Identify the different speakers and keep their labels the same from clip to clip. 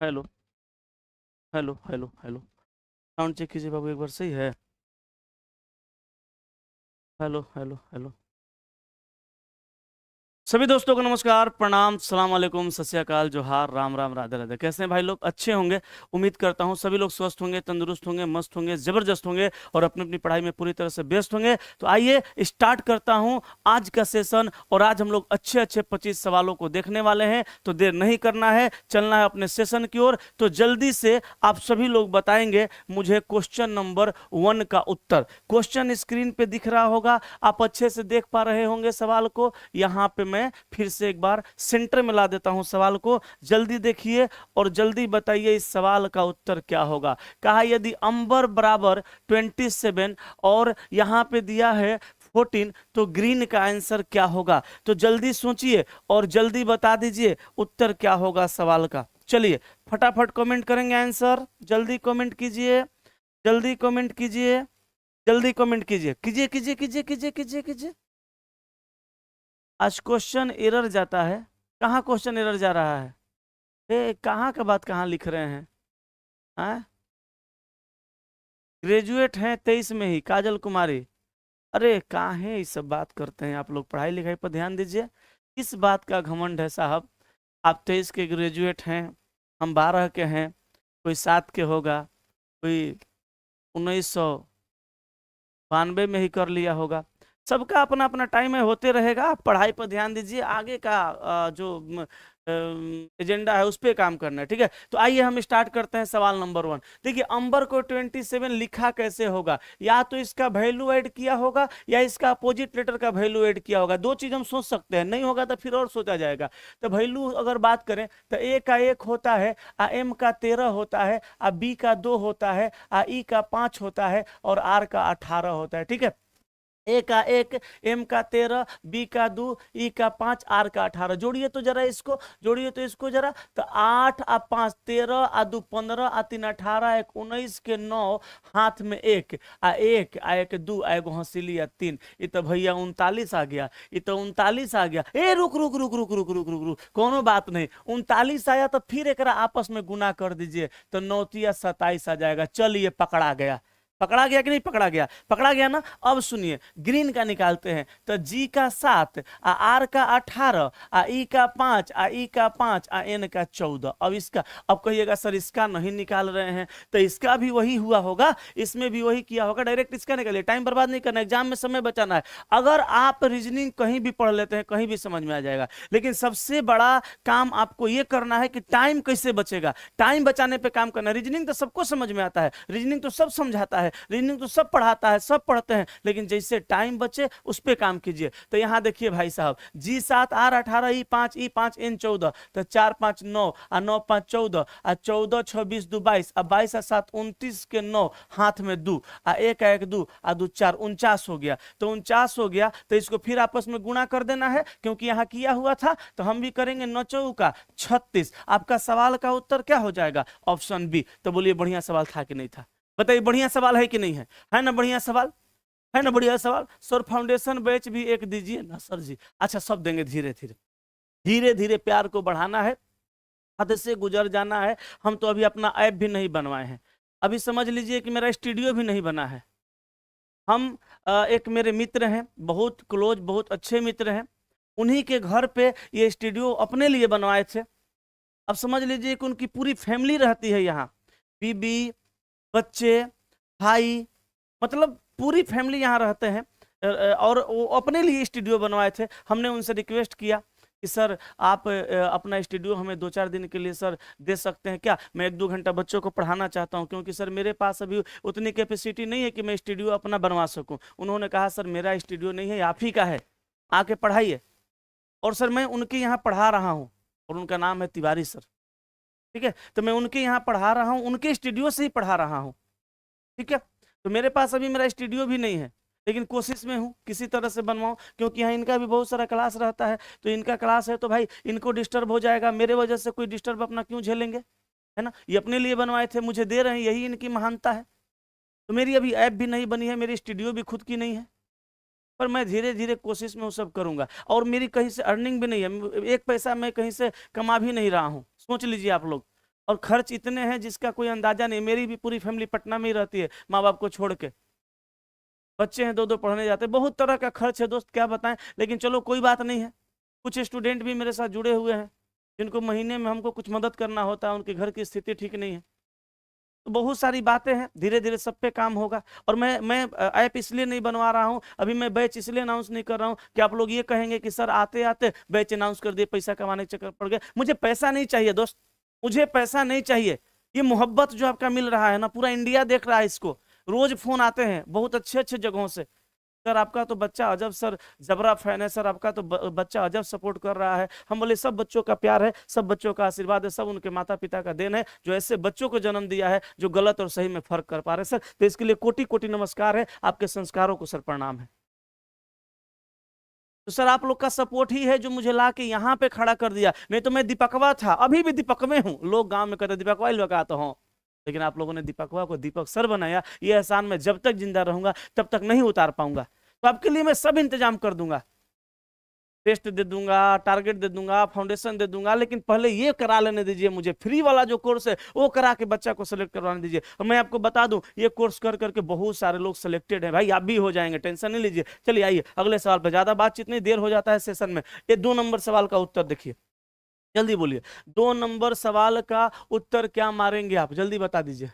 Speaker 1: Hello hello hello hello. Sound check कीजिए बाबू, एक बार सही है? Hello hello hello. सभी दोस्तों को नमस्कार, प्रणाम, सलाम वालेकुम, सत श्री अकाल, जोहार, राम राम, राधे राधे। कैसे हैं भाई लोग? अच्छे होंगे। उम्मीद करता हूं सभी लोग स्वस्थ होंगे, तंदुरुस्त होंगे, मस्त होंगे, जबरदस्त होंगे और अपनी अपनी पढ़ाई में पूरी तरह से व्यस्त होंगे। तो आइए स्टार्ट करता हूं आज का सेशन। और आज हम लोग अच्छे अच्छे 25 सवालों को देखने वाले हैं। तो देर नहीं करना है, चलना है अपने सेशन की ओर। तो जल्दी से आप सभी लोग बताएंगे मुझे क्वेश्चन नंबर 1 का उत्तर। क्वेश्चन स्क्रीन पे दिख रहा होगा, आप अच्छे से देख पा रहे होंगे सवाल को। यहाँ पे मैं फिर से एक बार सेंटर में ला देता हूं सवाल को। जल्दी देखिए और जल्दी बताइए इस सवाल का उत्तर क्या होगा। कहा यदि अंबर बराबर 27 और यहां पे दिया है 14, तो ग्रीन का आंसर क्या होगा? तो जल्दी सोचिए और जल्दी बता दीजिए उत्तर क्या होगा सवाल का। चलिए फटाफट कमेंट करेंगे आंसर। जल्दी कमेंट कीजिए, जल्दी कमेंट कीजिए, जल्दी कमेंट कीजिए, कीजिए कीजिए कीजिए कीजिए कीजिए कीजिए। आज क्वेश्चन एरर जाता है। कहाँ क्वेश्चन एरर जा रहा है? कहाँ का बात कहाँ लिख रहे हैं? हाँ, ग्रेजुएट हैं 23 में ही, काजल कुमारी। अरे कहाँ है, ये सब बात करते हैं आप लोग, पढ़ाई लिखाई पर ध्यान दीजिए। किस बात का घमंड है साहब? आप 23 के ग्रेजुएट हैं, हम 12 के हैं, कोई 7 के होगा, कोई 1992 में ही कर लिया होगा। सबका अपना अपना टाइम है, होते रहेगा। आप पढ़ाई पर ध्यान दीजिए, आगे का जो एजेंडा है उस पर काम करना है, ठीक है? तो आइए हम स्टार्ट करते हैं सवाल नंबर 1। देखिए अंबर को 27 लिखा कैसे होगा? या तो इसका वैल्यू ऐड किया होगा या इसका अपोजिट लेटर का वैल्यू ऐड किया होगा। दो चीज हम सोच सकते हैं, नहीं होगा तो फिर और सोचा जाएगा। तो वैल्यू अगर बात करें तो ए का 1 होता है, एम का 13 होता है, बी का 2 होता है, ई का 5 होता है और आर का 18 होता है, ठीक है? ए का 1, एम का 13, बी का 2, ई का 5, आर का 18। जोड़िए तो जरा इसको, जोड़िए तो इसको जरा। तो 8 आ 5 13, आ 2 15, आ 3 18, एक 19 के 9, हाथ में 1 आ 1 आ 1 2 आ एगो हंसिली आ 3। ये तो भैया 39 आ गया, ये तो 39 आ गया। ए रुक रुक रुक रुक रुक रुक रुक रुक, कोनो बात नहीं। 39 आया तो फिर एक आपस में गुना कर दीजिए, तो 9 तिया 27 आ जाएगा। चलिए पकड़ा गया, पकड़ा गया कि नहीं पकड़ा गया? पकड़ा गया ना। अब सुनिए ग्रीन का निकालते हैं। तो जी का 7, आर का 18, ई का 5, ई का 5, एन का 14। अब इसका, अब कहिएगा सर इसका नहीं निकाल रहे हैं, तो इसका भी वही हुआ होगा, इसमें भी वही किया होगा। डायरेक्ट इसका निकालिए, टाइम बर्बाद नहीं करना, एग्जाम में समय बचाना है। अगर आप रीजनिंग कहीं भी पढ़ लेते हैं, कहीं भी समझ में आ जाएगा। लेकिन सबसे बड़ा काम आपको यह करना है कि टाइम कैसे बचेगा, टाइम बचाने पे काम करना है। रीजनिंग तो सबको समझ में आता है, रीजनिंग तो सब समझाता है, रीजनिंग तो सब पढ़ाता है, सब पढ़ते हैं, लेकिन जैसे टाइम बचे उस पे काम कीजिए। तो यहां देखिए भाई साहब, जी 7, आर 18, ई 5 एन 14, तो 4 5 9, 9 5 14, 14 6 20 2 22, 22 7 29 के 9, हाथ में 2, 1 1 2, 2 4, 49 हो गया। तो 49 हो गया, तो इसको फिर आपस में गुणा कर देना है, क्योंकि यहां किया हुआ था। तो हम भी करेंगे 9 चौका 36। आपका सवाल का उत्तर क्या हो जाएगा? Option B. तो बोलिए बढ़िया सवाल था कि नहीं था? बताइए बढ़िया सवाल है कि नहीं है? है ना बढ़िया सवाल? है ना बढ़िया सवाल? सर फाउंडेशन बैच भी एक दीजिए ना सर जी। अच्छा सब देंगे, धीरे धीरे, धीरे धीरे प्यार को बढ़ाना है, हद से गुजर जाना है। हम तो अभी अपना ऐप भी नहीं बनवाए हैं, अभी समझ लीजिए कि मेरा स्टूडियो भी नहीं बना है। हम एक मेरे मित्र हैं, बहुत क्लोज, बहुत अच्छे मित्र हैं, उन्हीं के घर पे ये स्टूडियो अपने लिए बनवाए थे। अब समझ लीजिए कि उनकी पूरी फैमिली रहती है यहाँ, बीबी, बच्चे, भाई, मतलब पूरी फैमिली यहाँ रहते हैं। और वो अपने लिए स्टूडियो बनवाए थे। हमने उनसे रिक्वेस्ट किया कि सर आप अपना स्टूडियो हमें 2-4 दिन के लिए सर दे सकते हैं क्या? मैं 1-2 घंटा बच्चों को पढ़ाना चाहता हूँ, क्योंकि सर मेरे पास अभी उतनी कैपेसिटी नहीं है कि मैं स्टूडियो अपना बनवा सकूँ। उन्होंने कहा सर मेरा स्टूडियो नहीं है, आप ही का है, आके पढ़ाइए। और सर मैं उनके यहाँ पढ़ा रहा हूँ, और उनका नाम है तिवारी सर, ठीक है? तो मैं उनके यहाँ पढ़ा रहा हूँ, उनके स्टूडियो से ही पढ़ा रहा हूँ, ठीक है? तो मेरे पास अभी मेरा स्टूडियो भी नहीं है, लेकिन कोशिश में हूँ किसी तरह से बनवाऊं, क्योंकि यहाँ इनका भी बहुत सारा क्लास रहता है। तो इनका क्लास है तो भाई इनको डिस्टर्ब हो जाएगा, मेरे वजह से कोई डिस्टर्ब अपना क्यों झेलेंगे, है ना? ये अपने लिए बनवाए थे, मुझे दे रहे हैं, यही इनकी महानता है। तो मेरी अभी ऐप भी नहीं बनी है, मेरी स्टूडियो भी खुद की नहीं है, पर मैं धीरे धीरे कोशिश में वो सब करूंगा। और मेरी कहीं से अर्निंग भी नहीं है, एक पैसा मैं कहीं से कमा भी नहीं रहा हूँ, सोच लीजिए आप लोग। और खर्च इतने हैं जिसका कोई अंदाजा नहीं। मेरी भी पूरी फैमिली पटना में ही रहती है, माँ बाप को छोड़ के। बच्चे हैं, दो दो पढ़ने जाते हैं, बहुत तरह का खर्च है दोस्त, क्या बताएं। लेकिन चलो कोई बात नहीं है। कुछ स्टूडेंट भी मेरे साथ जुड़े हुए हैं जिनको महीने में हमको कुछ मदद करना होता है, उनके घर की स्थिति ठीक नहीं है। तो बहुत सारी बातें हैं, धीरे धीरे सब पे काम होगा। और मैं ऐप इसलिए नहीं बनवा रहा हूँ अभी, मैं बैच इसलिए अनाउंस नहीं कर रहा हूँ कि आप लोग ये कहेंगे कि सर आते आते बैच अनाउंस कर दिए, पैसा कमाने के चक्कर पड़ गए। मुझे पैसा नहीं चाहिए दोस्त, मुझे पैसा नहीं चाहिए। ये मोहब्बत जो आपका मिल रहा है ना, पूरा इंडिया देख रहा है इसको। रोज फोन आते हैं बहुत अच्छे अच्छे जगहों से, सर आपका तो बच्चा अजब सर जबरा फैन है, सर आपका तो बच्चा अजब सपोर्ट कर रहा है। हम बोले सब बच्चों का प्यार है, सब बच्चों का आशीर्वाद है, सब उनके माता पिता का देन है जो ऐसे बच्चों को जन्म दिया है जो गलत और सही में फर्क कर पा रहे सर। तो इसके लिए कोटि कोटि नमस्कार है, आपके संस्कारों को सर प्रणाम है। तो सर आप लोग का सपोर्ट ही है जो मुझे ला के यहाँ पे खड़ा कर दिया, नहीं तो मैं दीपकवा था, अभी भी दीपकवे हूँ। लोग गांव में कहते दीपकवा ही लगा तो हूँ, लेकिन आप लोगों ने दीपकवा को दीपक सर बनाया। ये एहसान मैं जब तक जिंदा रहूंगा तब तक नहीं उतार पाऊंगा। तो आपके लिए मैं सब इंतजाम कर दूंगा, टेस्ट दे दूंगा, टारगेट दे दूंगा, फाउंडेशन दे दूंगा, लेकिन पहले ये करा लेने दीजिए मुझे। फ्री वाला जो कोर्स है वो करा के बच्चा को सिलेक्ट करवाने दीजिए। और मैं आपको बता दूं, ये कोर्स कर करके बहुत सारे लोग सिलेक्टेड हैं भाई, आप भी हो जाएंगे, टेंशन नहीं लीजिए। चलिए आइए अगले सवाल पे, ज्यादा बातचीत नहीं, देर हो जाता है सेशन में। ये 2 नंबर सवाल का उत्तर देखिए, जल्दी बोलिए। 2 नंबर सवाल का उत्तर क्या मारेंगे आप, जल्दी बता दीजिए।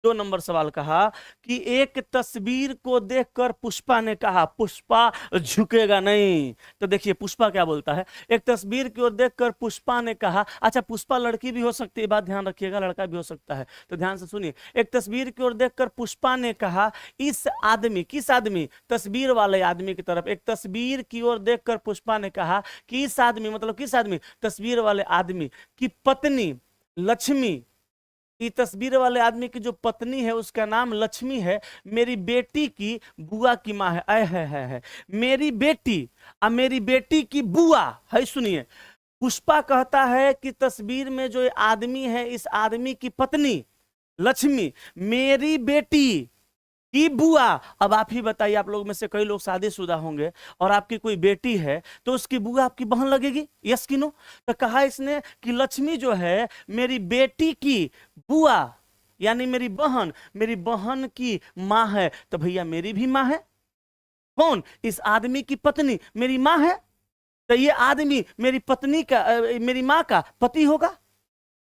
Speaker 1: 2 नंबर सवाल कहा कि एक तस्वीर को देखकर पुष्पा ने कहा, पुष्पा झुकेगा नहीं। तो देखिए पुष्पा क्या बोलता है, एक तस्वीर की ओर देखकर पुष्पा ने कहा। अच्छा, पुष्पा लड़की भी हो सकती है, बात ध्यान रखिएगा, लड़का भी हो सकता है, तो ध्यान से सुनिए। एक तस्वीर की ओर देखकर पुष्पा ने कहा, इस आदमी, किस आदमी, तस्वीर वाले आदमी की तरफ। एक तस्वीर की ओर देखकर पुष्पा ने कहा कि इस आदमी, मतलब किस आदमी, तस्वीर वाले आदमी की पत्नी लक्ष्मी, ये तस्वीर वाले आदमी की जो पत्नी है उसका नाम लक्ष्मी है, मेरी बेटी की बुआ की माँ है। है मेरी बेटी, अब मेरी बेटी की बुआ है। सुनिए, पुष्पा कहता है कि तस्वीर में जो आदमी है, इस आदमी की पत्नी लक्ष्मी मेरी बेटी की बुआ। अब आप ही बताइए, आप लोग में से कई लोग शादीशुदा होंगे और आपकी कोई बेटी है तो उसकी बुआ आपकी बहन लगेगी, यस कि नो। तो कहा इसने कि लक्ष्मी जो है मेरी बेटी की बुआ, यानी मेरी बहन की माँ है। तो भैया मेरी भी माँ है। कौन, इस आदमी की पत्नी मेरी माँ है, तो ये आदमी मेरी पत्नी का, मेरी माँ का पति होगा।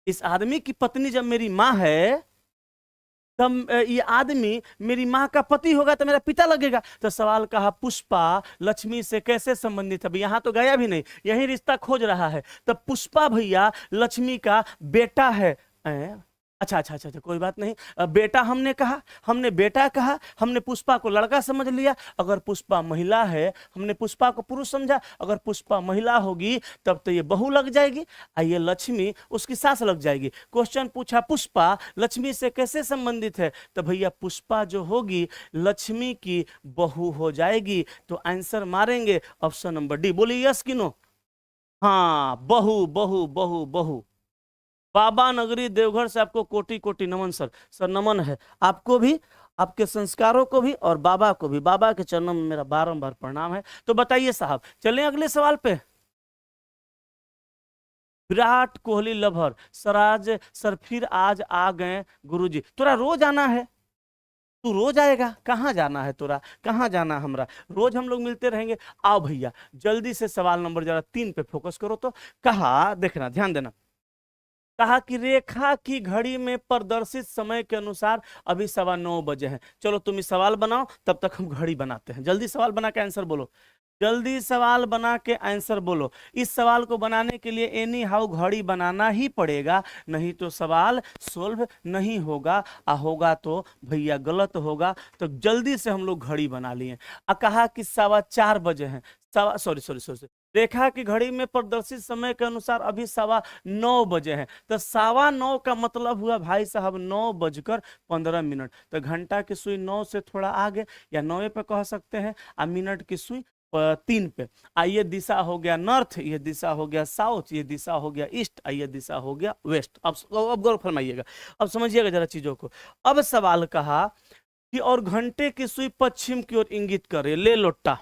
Speaker 1: इस आदमी की पत्नी जब मेरी माँ है तब ये आदमी मेरी माँ का पति होगा, तो मेरा पिता लगेगा। तो सवाल कहा पुष्पा लक्ष्मी से कैसे संबंधित है, यहां तो गया भी नहीं, यही रिश्ता खोज रहा है। तब पुष्पा भैया लक्ष्मी का बेटा है। अच्छा, कोई बात नहीं, बेटा हमने बेटा कहा, हमने पुष्पा को लड़का समझ लिया। अगर पुष्पा महिला है, हमने पुष्पा को पुरुष समझा। अगर पुष्पा महिला होगी तब तो ये बहू लग जाएगी, ये लक्ष्मी उसकी सास लग जाएगी। क्वेश्चन पूछा पुष्पा लक्ष्मी से कैसे संबंधित है, तो भैया पुष्पा जो होगी लक्ष्मी की बहू हो जाएगी। तो आंसर मारेंगे ऑप्शन नंबर डी। बोलिए यस कि नो। हाँ, बहू बहू बहू बहू। बाबा नगरी देवघर से आपको कोटि कोटि नमन सर। सर नमन है आपको भी, आपके संस्कारों को भी, और बाबा को भी। बाबा के चरणों में मेरा बारंबार प्रणाम है। तो बताइए साहब, चलें अगले सवाल पे। विराट कोहली लवर सर फिर आज आ गए गुरुजी। तोरा रोज आना है, तू रोज आएगा, कहाँ जाना है तोरा, कहाँ जाना हमरा, रोज हम लोग मिलते रहेंगे। आओ भैया जल्दी से सवाल नंबर जरा 3 पे फोकस करो। तो कहा, देखना ध्यान देना, कहा कि रेखा की घड़ी में प्रदर्शित समय के अनुसार अभी 9:15 बजे हैं। चलो तुम ही सवाल बनाओ, तब तक हम घड़ी बनाते हैं। जल्दी सवाल बना के आंसर बोलो, जल्दी सवाल बना के आंसर बोलो। इस सवाल को बनाने के लिए एनी हाउ घड़ी बनाना ही पड़ेगा, नहीं तो सवाल सोल्व नहीं होगा, होगा तो भैया गलत होगा। तो जल्दी से हम लोग घड़ी बना लिए। कहा कि 4:15 बजे हैं, सॉरी, रेखा की घड़ी में प्रदर्शित समय के अनुसार अभी 9:15 बजे हैं। तो 9:15 का मतलब हुआ भाई साहब 9:15। तो घंटा की सुई 9 से थोड़ा आगे या 9 पे कह सकते हैं, और मिनट की सुई 3 पे। ये दिशा हो गया नॉर्थ, ये दिशा हो गया साउथ, ये दिशा हो गया ईस्ट, ये दिशा हो गया वेस्ट। अब गौर फरमाइएगा, अब समझिएगा जरा चीजों को। अब सवाल कहा कि और घंटे की सुई पश्चिम की ओर इंगित करे, ले लोटा।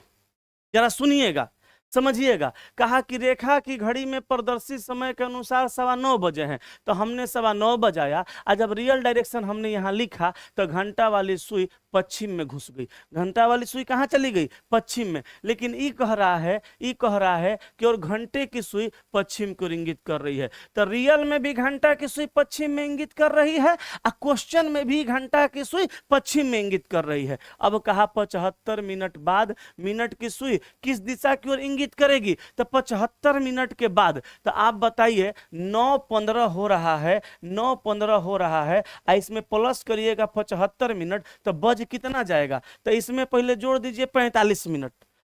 Speaker 1: जरा सुनिएगा, समझिएगा। कहा कि रेखा की घड़ी में प्रदर्शित समय के अनुसार 9:15 बजे हैं, तो हमने 9:15 बजाया, और जब रियल डायरेक्शन हमने यहाँ लिखा तो घंटा वाली सुई पश्चिम में घुस गई। घंटा वाली सुई कहाँ चली गई? पश्चिम में। लेकिन ई कह रहा है कि और घंटे की सुई पश्चिम को इंगित कर रही है। तो रियल में भी घंटा की सुई पश्चिम में इंगित कर रही है, और क्वेश्चन में भी घंटा की सुई पश्चिम में इंगित कर रही है। अब कहा 75 मिनट बाद मिनट की सुई किस दिशा की ओर इंगित करेगी? तो 75 मिनट के बाद, तो आप बताइए 9:15 हो रहा है, 9:15 हो रहा है, इसमें प्लस करिएगा 75 मिनट, तो बज कितना जाएगा? तो इसमें पहले जोड़ दीजिए 45 मिनट,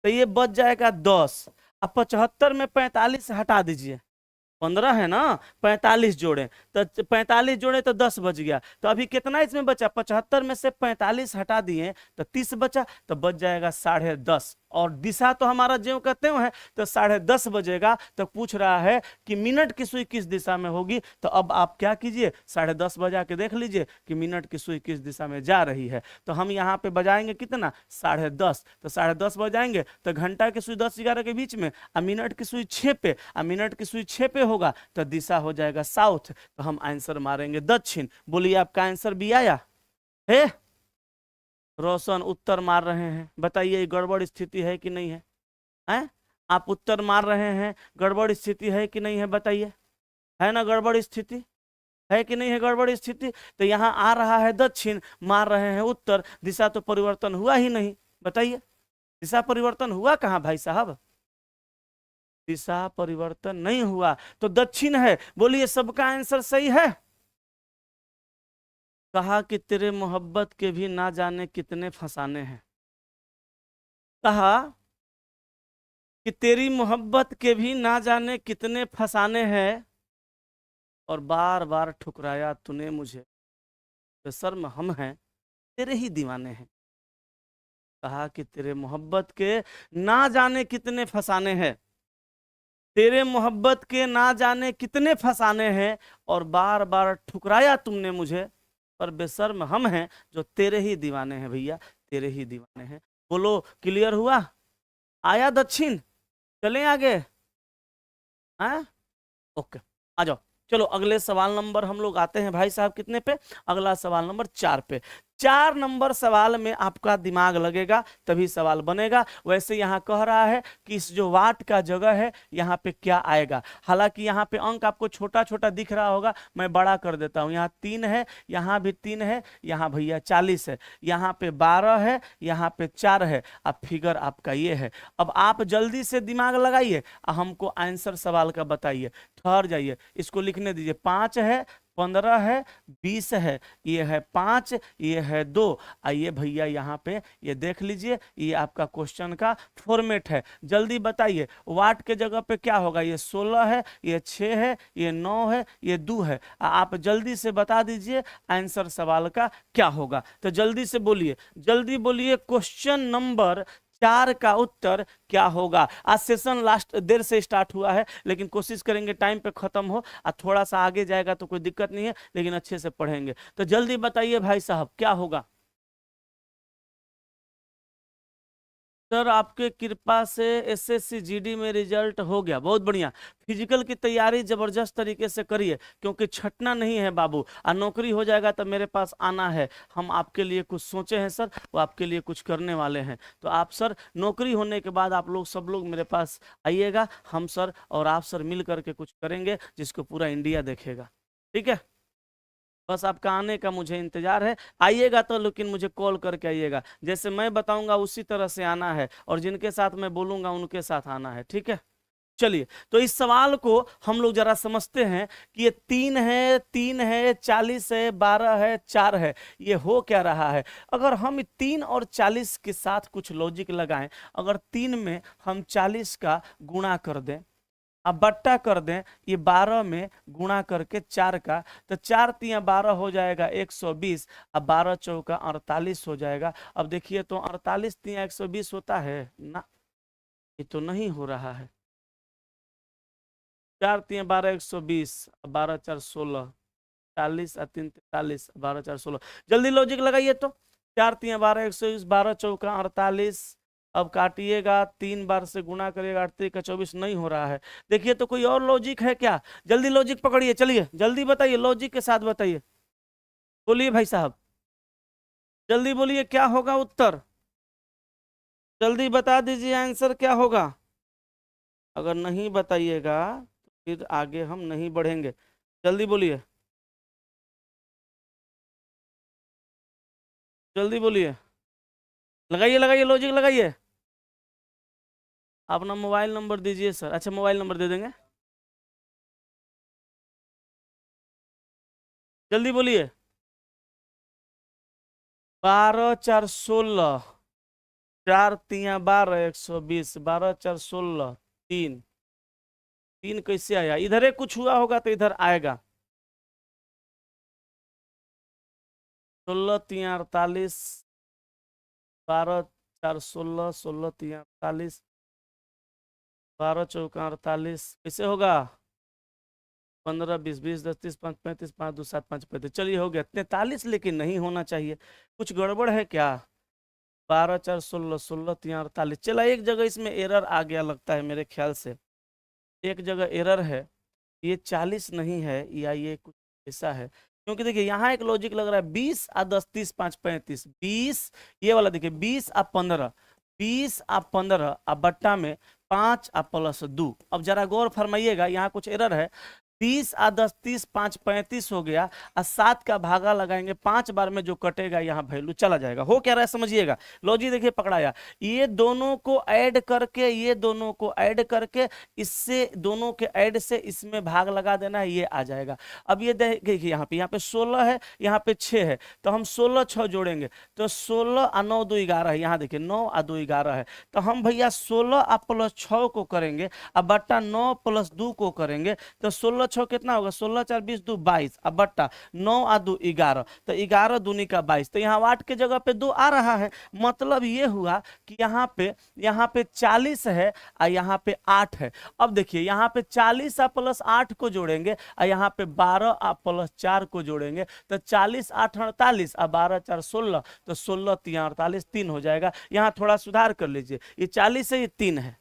Speaker 1: तो ये बच जाएगा 10। अब 75 में 45 हटा दीजिए, 15 है ना, 45 जोड़े, तो 45 जोड़े तो 10 बच गया। तो अभी कितना इसमें बचा? 75 में से 45 हटा दिए तो 30 बचा, तो बच जाएगा 10:30। और दिशा तो हमारा ज्यों कहते हैं, तो 10:30 बजेगा। तो पूछ रहा है कि मिनट की सुई किस दिशा में होगी। तो अब आप क्या कीजिए, 10:30 बजा के देख लीजिए कि मिनट की सुई किस दिशा में जा रही है। तो हम यहाँ पे बजाएंगे कितना? 10:30। तो 10:30 बजाएंगे तो घंटा की सुई 10-11 के बीच में, और मिनट की सुई 6 पे, और मिनट की सुई 6 पे होगा तो दिशा हो जाएगा साउथ। तो हम आंसर मारेंगे दक्षिण। बोलिए आपका आंसर भी आया है? रोशन उत्तर मार रहे हैं, बताइए गड़बड़ स्थिति है कि नहीं है? हैं? आप उत्तर मार रहे हैं, गड़बड़ स्थिति है कि नहीं है? बताइए, है ना गड़बड़ स्थिति? है कि नहीं है गड़बड़ स्थिति? तो यहाँ आ रहा है दक्षिण, मार रहे हैं उत्तर, दिशा तो परिवर्तन हुआ ही नहीं। बताइए, दिशा परिवर्तन हुआ कहाँ भाई साहब? दिशा परिवर्तन नहीं हुआ, तो दक्षिण है। बोलिए सबका आंसर सही है। कहा कि तेरे मोहब्बत के भी ना जाने कितने फसाने हैं। कहा कि तेरी मोहब्बत के भी ना जाने कितने फसाने हैं, और बार बार ठुकराया तूने मुझे, बेशर्म हम हैं तेरे ही दीवाने हैं। कहा कि तेरे मोहब्बत के ना जाने कितने फसाने हैं, तेरे मोहब्बत के ना जाने कितने फसाने हैं, और बार बार ठुकराया तुमने मुझे, पर बेशर्म हम हैं जो तेरे ही दीवाने हैं। भैया तेरे ही दीवाने हैं। बोलो क्लियर हुआ? आया दक्षिण? चलें आगे? हैं? ओके, आ जाओ। चलो अगले सवाल नंबर हम लोग आते हैं भाई साहब कितने पे? अगला सवाल नंबर 4 पे। 4 नंबर सवाल में आपका दिमाग लगेगा तभी सवाल बनेगा। वैसे यहाँ कह रहा है कि इस जो वाट का जगह है यहाँ पे क्या आएगा। हालांकि यहाँ पे अंक आपको छोटा छोटा दिख रहा होगा, मैं बड़ा कर देता हूँ। यहाँ 3 है, यहाँ भी 3 है, यहाँ भैया 40 है, यहाँ पे 12 है, यहाँ पे 4 है। अब फिगर आपका ये है। अब आप जल्दी से दिमाग लगाइए, हमको आंसर सवाल का बताइए। ठहर जाइए, इसको लिखने दीजिए। 5 है, 15 है, 20 है, ये है 5, ये है 2। आइए भैया यहाँ पे ये देख लीजिए, ये आपका क्वेश्चन का फॉर्मेट है। जल्दी बताइए वाट के जगह पे क्या होगा? ये 16 है, ये 6 है, ये 9 है, ये 2 है। आप जल्दी से बता दीजिए आंसर सवाल का क्या होगा। तो जल्दी से बोलिए, जल्दी बोलिए, क्वेश्चन नंबर 4 का उत्तर क्या होगा? आज सेशन लास्ट देर से स्टार्ट हुआ है, लेकिन कोशिश करेंगे टाइम पे खत्म हो। और थोड़ा सा आगे जाएगा तो कोई दिक्कत नहीं है, लेकिन अच्छे से पढ़ेंगे। तो जल्दी बताइए भाई साहब क्या होगा? सर आपके कृपा से एसएससी जीडी में रिजल्ट हो गया, बहुत बढ़िया। फिजिकल की तैयारी जबरदस्त तरीके से करिए, क्योंकि छटना नहीं है बाबू। और नौकरी हो जाएगा तो मेरे पास आना है। हम आपके लिए कुछ सोचे हैं सर, वो आपके लिए कुछ करने वाले हैं। तो आप सर नौकरी होने के बाद आप लोग सब लोग मेरे पास आइएगा, हम सर और आप सर मिल करके कुछ करेंगे जिसको पूरा इंडिया देखेगा। ठीक है, बस आपका आने का मुझे इंतजार है। आइएगा तो लेकिन मुझे कॉल करके आइएगा, जैसे मैं बताऊंगा उसी तरह से आना है, और जिनके साथ मैं बोलूंगा उनके साथ आना है। ठीक है, चलिए तो इस सवाल को हम लोग जरा समझते हैं कि ये 3 है 40 है 12 है 4 है, ये हो क्या रहा है? अगर हम 3 और 40 के साथ कुछ लॉजिक लगाएं, अगर 3 में हम 40 का गुणा कर दें, अब बट्टा कर दें, ये 12 में गुणा करके 4 का, तो 4 तिया 12 हो जाएगा 120। अब 12 चौका 48 हो जाएगा। अब देखिए तो 48 तिया 120 होता है ना? ये तो नहीं हो रहा है। 4 तिया 12 120, 12 4 16, 40 और 3 43, 12 4 16। जल्दी लॉजिक लगाइए तो। 4 तिया 12 120, 12 चौका 48, अब काटिएगा, 3 बार से गुणा करिएगा, 8 का 24 नहीं हो रहा है। देखिए तो कोई और लॉजिक है क्या? जल्दी लॉजिक पकड़िए, चलिए जल्दी बताइए, लॉजिक के साथ बताइए, बोलिए भाई साहब, जल्दी बोलिए क्या होगा उत्तर, जल्दी बता दीजिए आंसर क्या होगा। अगर नहीं बताइएगा तो फिर आगे हम नहीं बढ़ेंगे, जल्दी बोलिए, जल्दी बोलिए, लगाइए लगाइए लॉजिक लगाइए। अपना मोबाइल नंबर दीजिए सर। अच्छा मोबाइल नंबर दे देंगे, जल्दी बोलिए। 12 4 16, 4 3 12, 120, 12 4 16, 3, 3 कैसे आया? इधर ही कुछ हुआ होगा तो इधर आएगा। 16 3 48, 12 4 16, 16 3 48, 12 4 48, कैसे होगा? 15 20 20 10 30 5 35, 5 2 7 5 35, चलिए हो गया 43, लेकिन नहीं होना चाहिए, कुछ गड़बड़ है क्या? 12 4 16, 16 3 48, चला एक जगह इसमें एरर आ गया लगता है मेरे ख्याल से, एक जगह एरर है, ये 40 नहीं है, या ये कुछ ऐसा है, क्योंकि देखिए यहाँ एक लॉजिक लग रहा है 20 आ 10 30 5 35, 20, ये वाला देखिए 20 आ 15, 20 आ 15 आ बट्टा में 5 आ +2। अब जरा गौर फरमाइएगा, यहाँ कुछ एरर है, 20 आ 10 30 5 35 हो गया, और 7 का भागा लगाएंगे 5 बार में जो कटेगा यहाँ वैल्यू चला जाएगा। हो क्या रहा है समझिएगा, लॉजिक देखिए पकड़ाया, ये दोनों को ऐड करके, ये दोनों को ऐड करके, इससे दोनों के ऐड से इसमें भाग लगा देना है, ये आ जाएगा। अब ये देखिए यहाँ पे 16 है, यहाँ पे 6 है, तो हम 16 6 जोड़ेंगे तो 16 आ 9 2 11 है, यहाँ देखिए 9 आ 2 11 है, तो हम भैया 16 आ +6 को करेंगे, अब बट्टा 9 +2 को करेंगे, तो 16 6 कितना होगा? 16 4 20 2 22, अब बट्टा 9 आ 2 11, तो 11 दूनी का 22, तो यहाँ 8 के जगह पे 2 आ रहा है, मतलब ये हुआ कि यहाँ पे 40 है और यहाँ पे 8 है। अब देखिए यहाँ पे 40 आ +8 को जोड़ेंगे और यहाँ पे 12 आ +4 को जोड़ेंगे, तो 40 8 48 और 12 4 16, तो 16 3 48, 3 हो जाएगा। यहाँ थोड़ा सुधार कर लीजिए, ये 40 है, ये 3 है,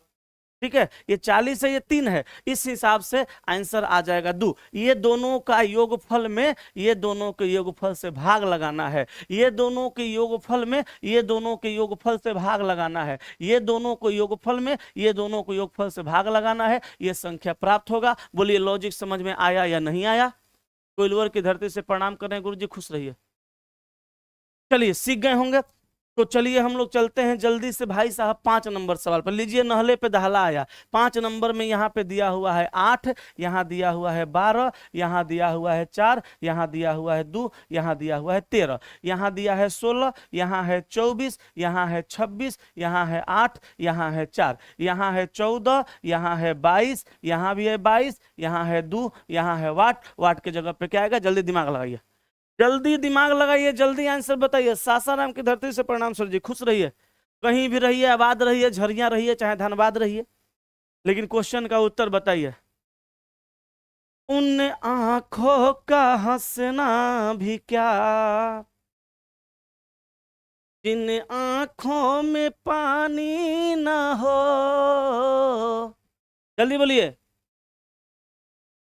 Speaker 1: ठीक है, ये 40 है, ये 3 है, इस हिसाब से आंसर आ जाएगा 2। ये दोनों का योगफल में, ये दोनों के योगफल से भाग लगाना है, ये दोनों के योगफल में, ये दोनों के योगफल से भाग लगाना है, ये दोनों को योगफल में, ये दोनों को योगफल से भाग लगाना है, ये संख्या प्राप्त होगा। बोलिए लॉजिक समझ में आया या नहीं आया? कोइलवर की धरती से प्रणाम कर रहे हैं, गुरु जी खुश रहिए। चलिए सीख गए होंगे, तो चलिए हम लोग चलते हैं जल्दी से भाई साहब 5 नंबर सवाल पर। लीजिए नहले पे दहला आया, 5 नंबर में यहाँ पे दिया हुआ है 8, यहाँ दिया हुआ है 12, यहाँ दिया हुआ है 4, यहाँ दिया हुआ है 2, यहाँ दिया हुआ है 13, यहाँ दिया है 16, यहाँ है 24, यहाँ है 26, यहाँ है 8, यहाँ है 4, यहाँ है 14, यहाँ है 22, यहाँ भी है 22, यहाँ है 2, यहाँ है वाट, वाट के जगह पे क्या आएगा? जल्दी दिमाग लगाइए, जल्दी दिमाग लगाइए, जल्दी आंसर बताइए। सासाराम की धरती से प्रणाम सर जी, खुश रहिए, कहीं भी रहिए, आबाद रहिए, झरिया रहिए, चाहे धनबाद रहिए, लेकिन क्वेश्चन का उत्तर बताइए। उन आंखों का हंसना भी क्या, जिन आंखों में पानी ना हो, जल्दी बोलिए,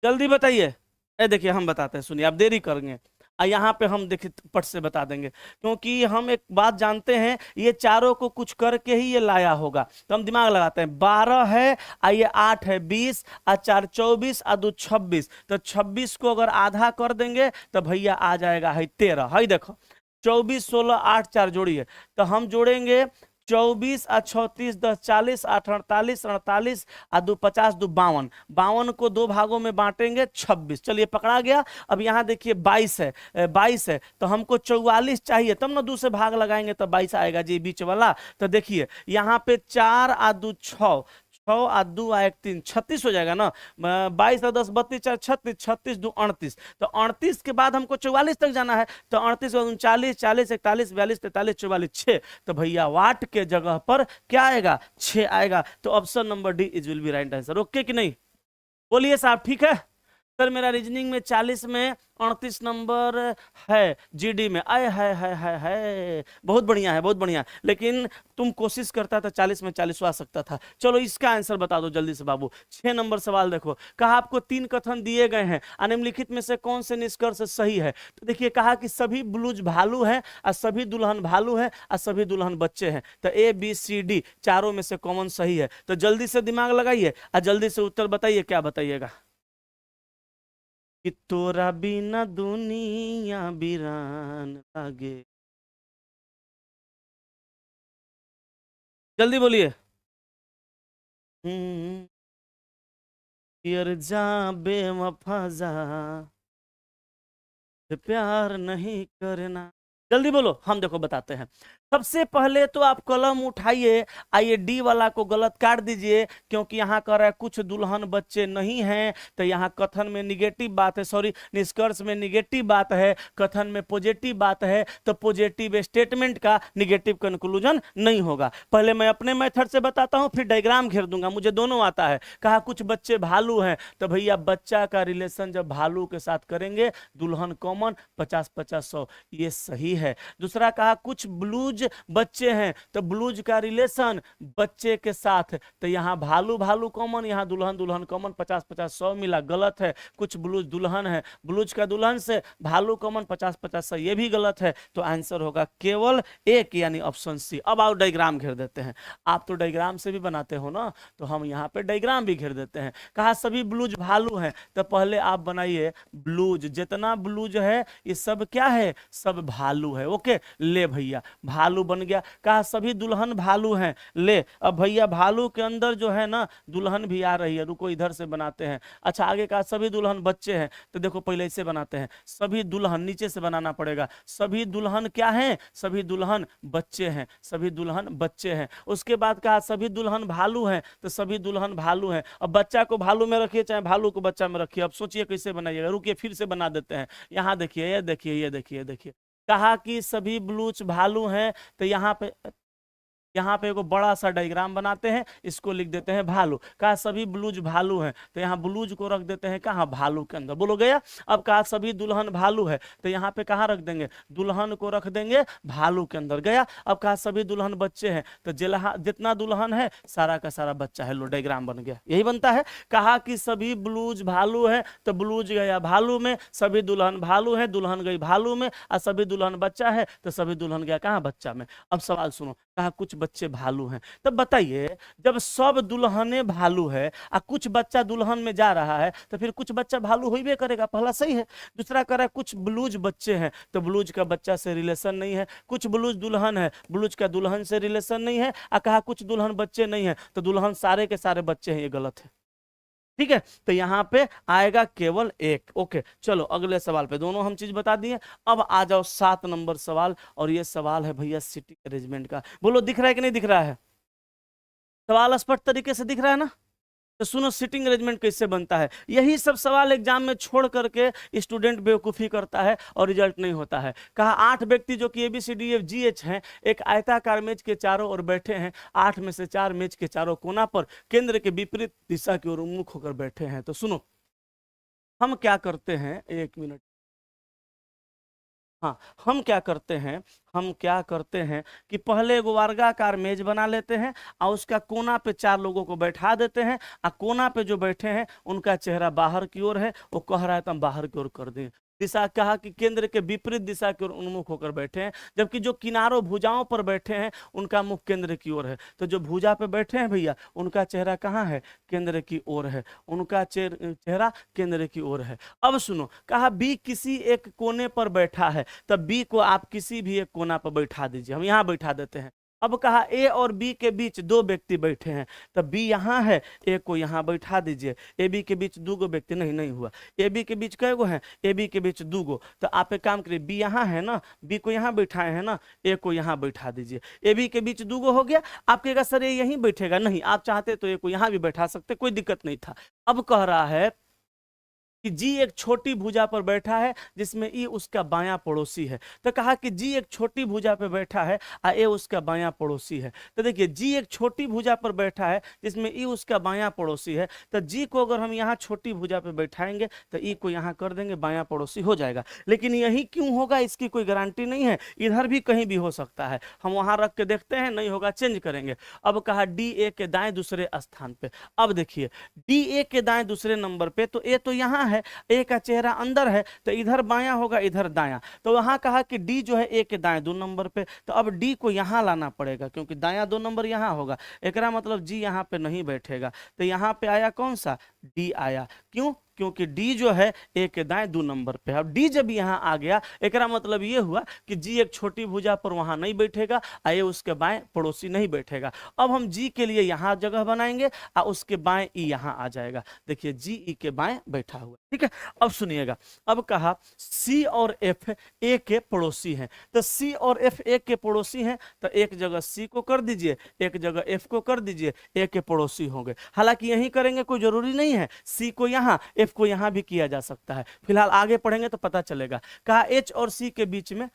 Speaker 1: जल्दी बताइए। ए देखिए हम बताते हैं, सुनिए, आप देरी करेंगे, यहाँ पे हम देखिए पट से बता देंगे, क्योंकि हम एक बात जानते हैं, ये चारों को कुछ करके ही ये लाया होगा, तो हम दिमाग लगाते हैं। 12 है, ये 8 है, 20 और 4 24 और 2 26, तो 26 को अगर आधा कर देंगे तो भैया आ जाएगा है 13। है देखो 24 16 8 4 जोड़िए, तो हम जोड़ेंगे 24 और 36 10 40 8 48 48 और 2 50 2 52, 52 को 2 भागों में बांटेंगे 26, चलिए पकड़ा गया। अब यहाँ देखिए 22 है, 22 है, तो हमको 44 चाहिए, तब ना 2 से भाग लगाएंगे तो 22 आएगा जी बीच वाला। तो देखिए यहाँ पे 4 और 2 6, 6 और 2 और 1 3, 36 हो जाएगा ना, 22 और 10 32 4 36, 36 2 38, तो 38 के बाद हमको 44 तक जाना है, तो 38 के बाद 39 40 41 42 43 44 6, तो भैया वाट के जगह पर क्या आएगा? 6 आएगा। तो option number D is will be right answer. Okay कि नहीं? बोलिए साहब ठीक है। सर मेरा रीजनिंग में 40 में 38 नंबर है जीडी में, आए है बहुत बढ़िया है, बहुत बढ़िया। लेकिन तुम कोशिश करता था 40 में 40 आ सकता था। चलो इसका आंसर बता दो जल्दी से बाबू। 6 नंबर सवाल देखो, कहा आपको 3 कथन दिए गए हैं, निम्नलिखित में से कौन से निष्कर्ष सही है। तो देखिए कहा कि सभी ब्लूज भालू है और सभी दुल्हन भालू है और सभी दुल्हन बच्चे हैं। तो ए बी सी डी चारों में से कॉमन सही है। तो जल्दी से दिमाग लगाइए और जल्दी से उत्तर बताइए, क्या बताइएगा। कि तोरा बिना दुनिया वीरान लागे। जल्दी बोलिए। यार जा बेवफा जा, प्यार नहीं करना। जल्दी बोलो, हम देखो बताते हैं। सबसे पहले तो आप कलम उठाइए, आइए डी वाला को गलत काट दीजिए, क्योंकि यहाँ कर रहा है कुछ दुल्हन बच्चे नहीं हैं। तो यहाँ कथन में निगेटिव बात है, सॉरी निष्कर्ष में निगेटिव बात है, कथन में पॉजिटिव बात है। तो पॉजिटिव स्टेटमेंट का निगेटिव कंक्लूजन नहीं होगा। पहले मैं अपने मेथड से बताता हूँ, फिर डायग्राम घेर दूंगा, मुझे दोनों आता है। कहा कुछ बच्चे भालू हैं, तो भैया बच्चा का रिलेशन जब भालू के साथ करेंगे, दुल्हन कॉमन 50-50-100, ये सही है। दूसरा कहा कुछ ब्लूज बच्चे हैं, तो ब्लूज का रिलेशन बच्चे के साथ, तो यहां भालू भालू कॉमन, यहां दुल्हन दुल्हन कॉमन, 50-50-100 मिला, गलत है। कुछ ब्लूज दुल्हन है, ब्लूज का दुल्हन से भालू कॉमन 50-50-100, ये भी गलत है। तो आंसर होगा केवल एक, यानी ऑप्शन सी। अब आओ डायग्राम घेर देते हैं। आप तो डायग्राम से भी बनाते हो ना, तो हम यहाँ पे डायग्राम भी घेर देते हैं। कहा सभी ब्लूज भालू हैं, तो पहले आप बनाइए ब्लूज, जितना ब्लूज है ये सब क्या है, सब भालू है। ओके, ले भैया भालू बन गया। कहा सभी दुल्हन भालू हैं, ले। अब भैया भालू के अंदर जो है ना दुल्हन भी आ रही है, रुको इधर से बनाते हैं। अच्छा आगे कहा सभी दुल्हन बच्चे हैं, तो देखो पहले इसे बनाते हैं। सभी दुल्हन नीचे से बनाना पड़ेगा, सभी दुल्हन क्या हैं, सभी दुल्हन बच्चे हैं, सभी दुल्हन बच्चे हैं। उसके बाद कहा सभी दुल्हन भालू हैं, तो सभी दुल्हन भालू हैं। अब बच्चा को भालू में रखिए चाहे भालू को बच्चा में रखिए, अब सोचिए कैसे बनाइएगा। रुकिए फिर से बना देते हैं। यहाँ देखिए, ये देखिए, ये देखिए, देखिए कहा कि सभी ब्लूच भालू हैं, तो यहाँ पे एगो बड़ा सा डायग्राम बनाते हैं, इसको लिख देते हैं भालू। कहा सभी ब्लूज भालू हैं, तो यहाँ ब्लूज को रख देते हैं कहाँ, भालू के अंदर। बोलो गया। अब कहा सभी दुल्हन भालू है, तो यहाँ पे कहाँ रख देंगे, दुल्हन को रख देंगे भालू के अंदर। गया। अब कहा सभी दुल्हन बच्चे हैं, तो जितना दुल्हन है सारा का सारा बच्चा है। लो डायग्राम बन गया, यही बनता है। कहा कि सभी ब्लूज भालू है, तो ब्लूज गया भालू में, सभी दुल्हन भालू है, दुल्हन गई भालू में, और सभी दुल्हन बच्चा है, तो सभी दुल्हन गया कहाँ, बच्चा में। अब सवाल सुनो, कहा कुछ बच्चे भालू हैं, तब बताइए जब सब दुल्हने भालू है और कुछ बच्चा दुल्हन में जा रहा है, तो फिर कुछ बच्चा भालू होइबे करेगा, पहला सही है। दूसरा कह रहा है कुछ ब्लूज बच्चे हैं, तो ब्लूज का बच्चा से रिलेशन नहीं है। कुछ ब्लूज दुल्हन है, ब्लूज का दुल्हन से रिलेशन नहीं है। और कहा कुछ दुल्हन बच्चे नहीं है, तो दुल्हन सारे के सारे बच्चे हैं, ये गलत है। ठीक है, तो यहां पे आएगा केवल एक। ओके चलो अगले सवाल पे, दोनों हम चीज बता दिए। अब आ जाओ 7 नंबर सवाल, और ये सवाल है भैया सिटिंग अरेंजमेंट का। बोलो दिख रहा है कि नहीं दिख रहा है, सवाल स्पष्ट तरीके से दिख रहा है ना। तो सुनो सिटिंग अरेंजमेंट कैसे बनता है। यही सब सवाल एग्जाम में छोड़ करके स्टूडेंट बेवकूफ़ी करता है और रिजल्ट नहीं होता है। कहा 8 व्यक्ति जो कि ABCDEFGH हैं, एक आयताकार मेज के चारों ओर बैठे हैं। 8 में से 4 मेज के चारों कोना पर केंद्र के विपरीत दिशा की ओर उन्मुख होकर बैठे हैं। तो सुनो हम क्या करते हैं, 1 मिनट। हाँ, हम क्या करते हैं कि पहले एगो वर्गाकार मेज बना लेते हैं और उसका कोना पे 4 लोगों को बैठा देते हैं, और कोना पे जो बैठे हैं उनका चेहरा बाहर की ओर है, वो कह रहा है तो हम बाहर की ओर कर दें। दिशा कहा कि केंद्र के विपरीत दिशा की ओर उन्मुख होकर बैठे हैं, जबकि जो किनारों भुजाओं पर बैठे हैं उनका मुख केंद्र की ओर है। तो जो भुजा पे बैठे हैं भैया उनका चेहरा कहाँ है, केंद्र की ओर है, उनका चेहरा केंद्र की ओर है। अब सुनो, कहा बी किसी एक कोने पर बैठा है, तब बी को आप किसी भी एक कोना पर बैठा दीजिए, हम यहाँ बैठा देते हैं। अब कहा ए और बी के बीच 2 व्यक्ति बैठे हैं, तब बी यहाँ है, ए को यहाँ बैठा दीजिए। ए बी के बीच 2 व्यक्ति नहीं हुआ, ए बी के बीच कै गो हैं, ए बी के बीच 2। तो आप एक काम करिए, बी यहाँ है ना, बी को यहाँ बैठाए हैं ना, ए को यहाँ बैठा दीजिए। ए बी के बीच 2 हो गया। आप कहेगा सर ये यहीं बैठेगा, नहीं आप चाहते तो ए को यहाँ भी बैठा सकते, कोई दिक्कत नहीं था। अब कह रहा है कि जी एक छोटी भुजा पर बैठा है जिसमें ई उसका बायां पड़ोसी है। तो कहा कि जी एक छोटी भुजा पर बैठा है और ए उसका बायां पड़ोसी है। तो देखिए जी एक छोटी भुजा पर बैठा है जिसमें ई उसका बायां पड़ोसी है, तो जी को अगर हम यहाँ छोटी भुजा पर बैठाएंगे तो ई को यहाँ कर देंगे, बायां पड़ोसी हो जाएगा। लेकिन यही क्यों होगा इसकी कोई गारंटी नहीं है, इधर भी कहीं भी हो सकता है। हम वहां रख के देखते हैं, नहीं होगा चेंज करेंगे। अब कहा डी ए के दाएं दूसरे स्थान पे। अब देखिए डी ए के दाएं दूसरे नंबर पे, तो ए तो यहाँ है, ए का चेहरा अंदर है, तो इधर बायां होगा इधर दायां। तो वहां कहा कि डी जो है ए के दाएं 2 नंबर पे, तो अब डी को यहाँ लाना पड़ेगा क्योंकि दायां 2 नंबर यहाँ होगा। एकरा मतलब जी यहाँ पे नहीं बैठेगा, तो यहाँ पे आया कौन सा, डी आया। क्यों, क्योंकि डी जो है ए के दाएं 2 नंबर पे। अब डी जब यहाँ आ गया, एकरा मतलब ये हुआ कि जी एक छोटी भुजा पर वहां नहीं बैठेगा, ए उसके बाएं पड़ोसी नहीं बैठेगा। अब हम जी के लिए यहाँ जगह बनाएंगे और उसके बाएं ई यहाँ आ जाएगा। देखिए जी ई के बाएं बैठा हुआ, ठीक है। अब सुनिएगा, अब कहा सी और एफ ए के पड़ोसी हैं। तो सी और एफ ए के पड़ोसी हैं, तो एक जगह सी को कर दीजिए, एक जगह एफ को कर दीजिए, ए के पड़ोसी होंगे। हालांकि यही करेंगे, कोई जरूरी नहीं है, सी को यहाँ एफ को यहां भी किया जा सकता है। फिलहाल आगे पढ़ेंगे तो पता चलेगा। कहा एच और सी के बीच में,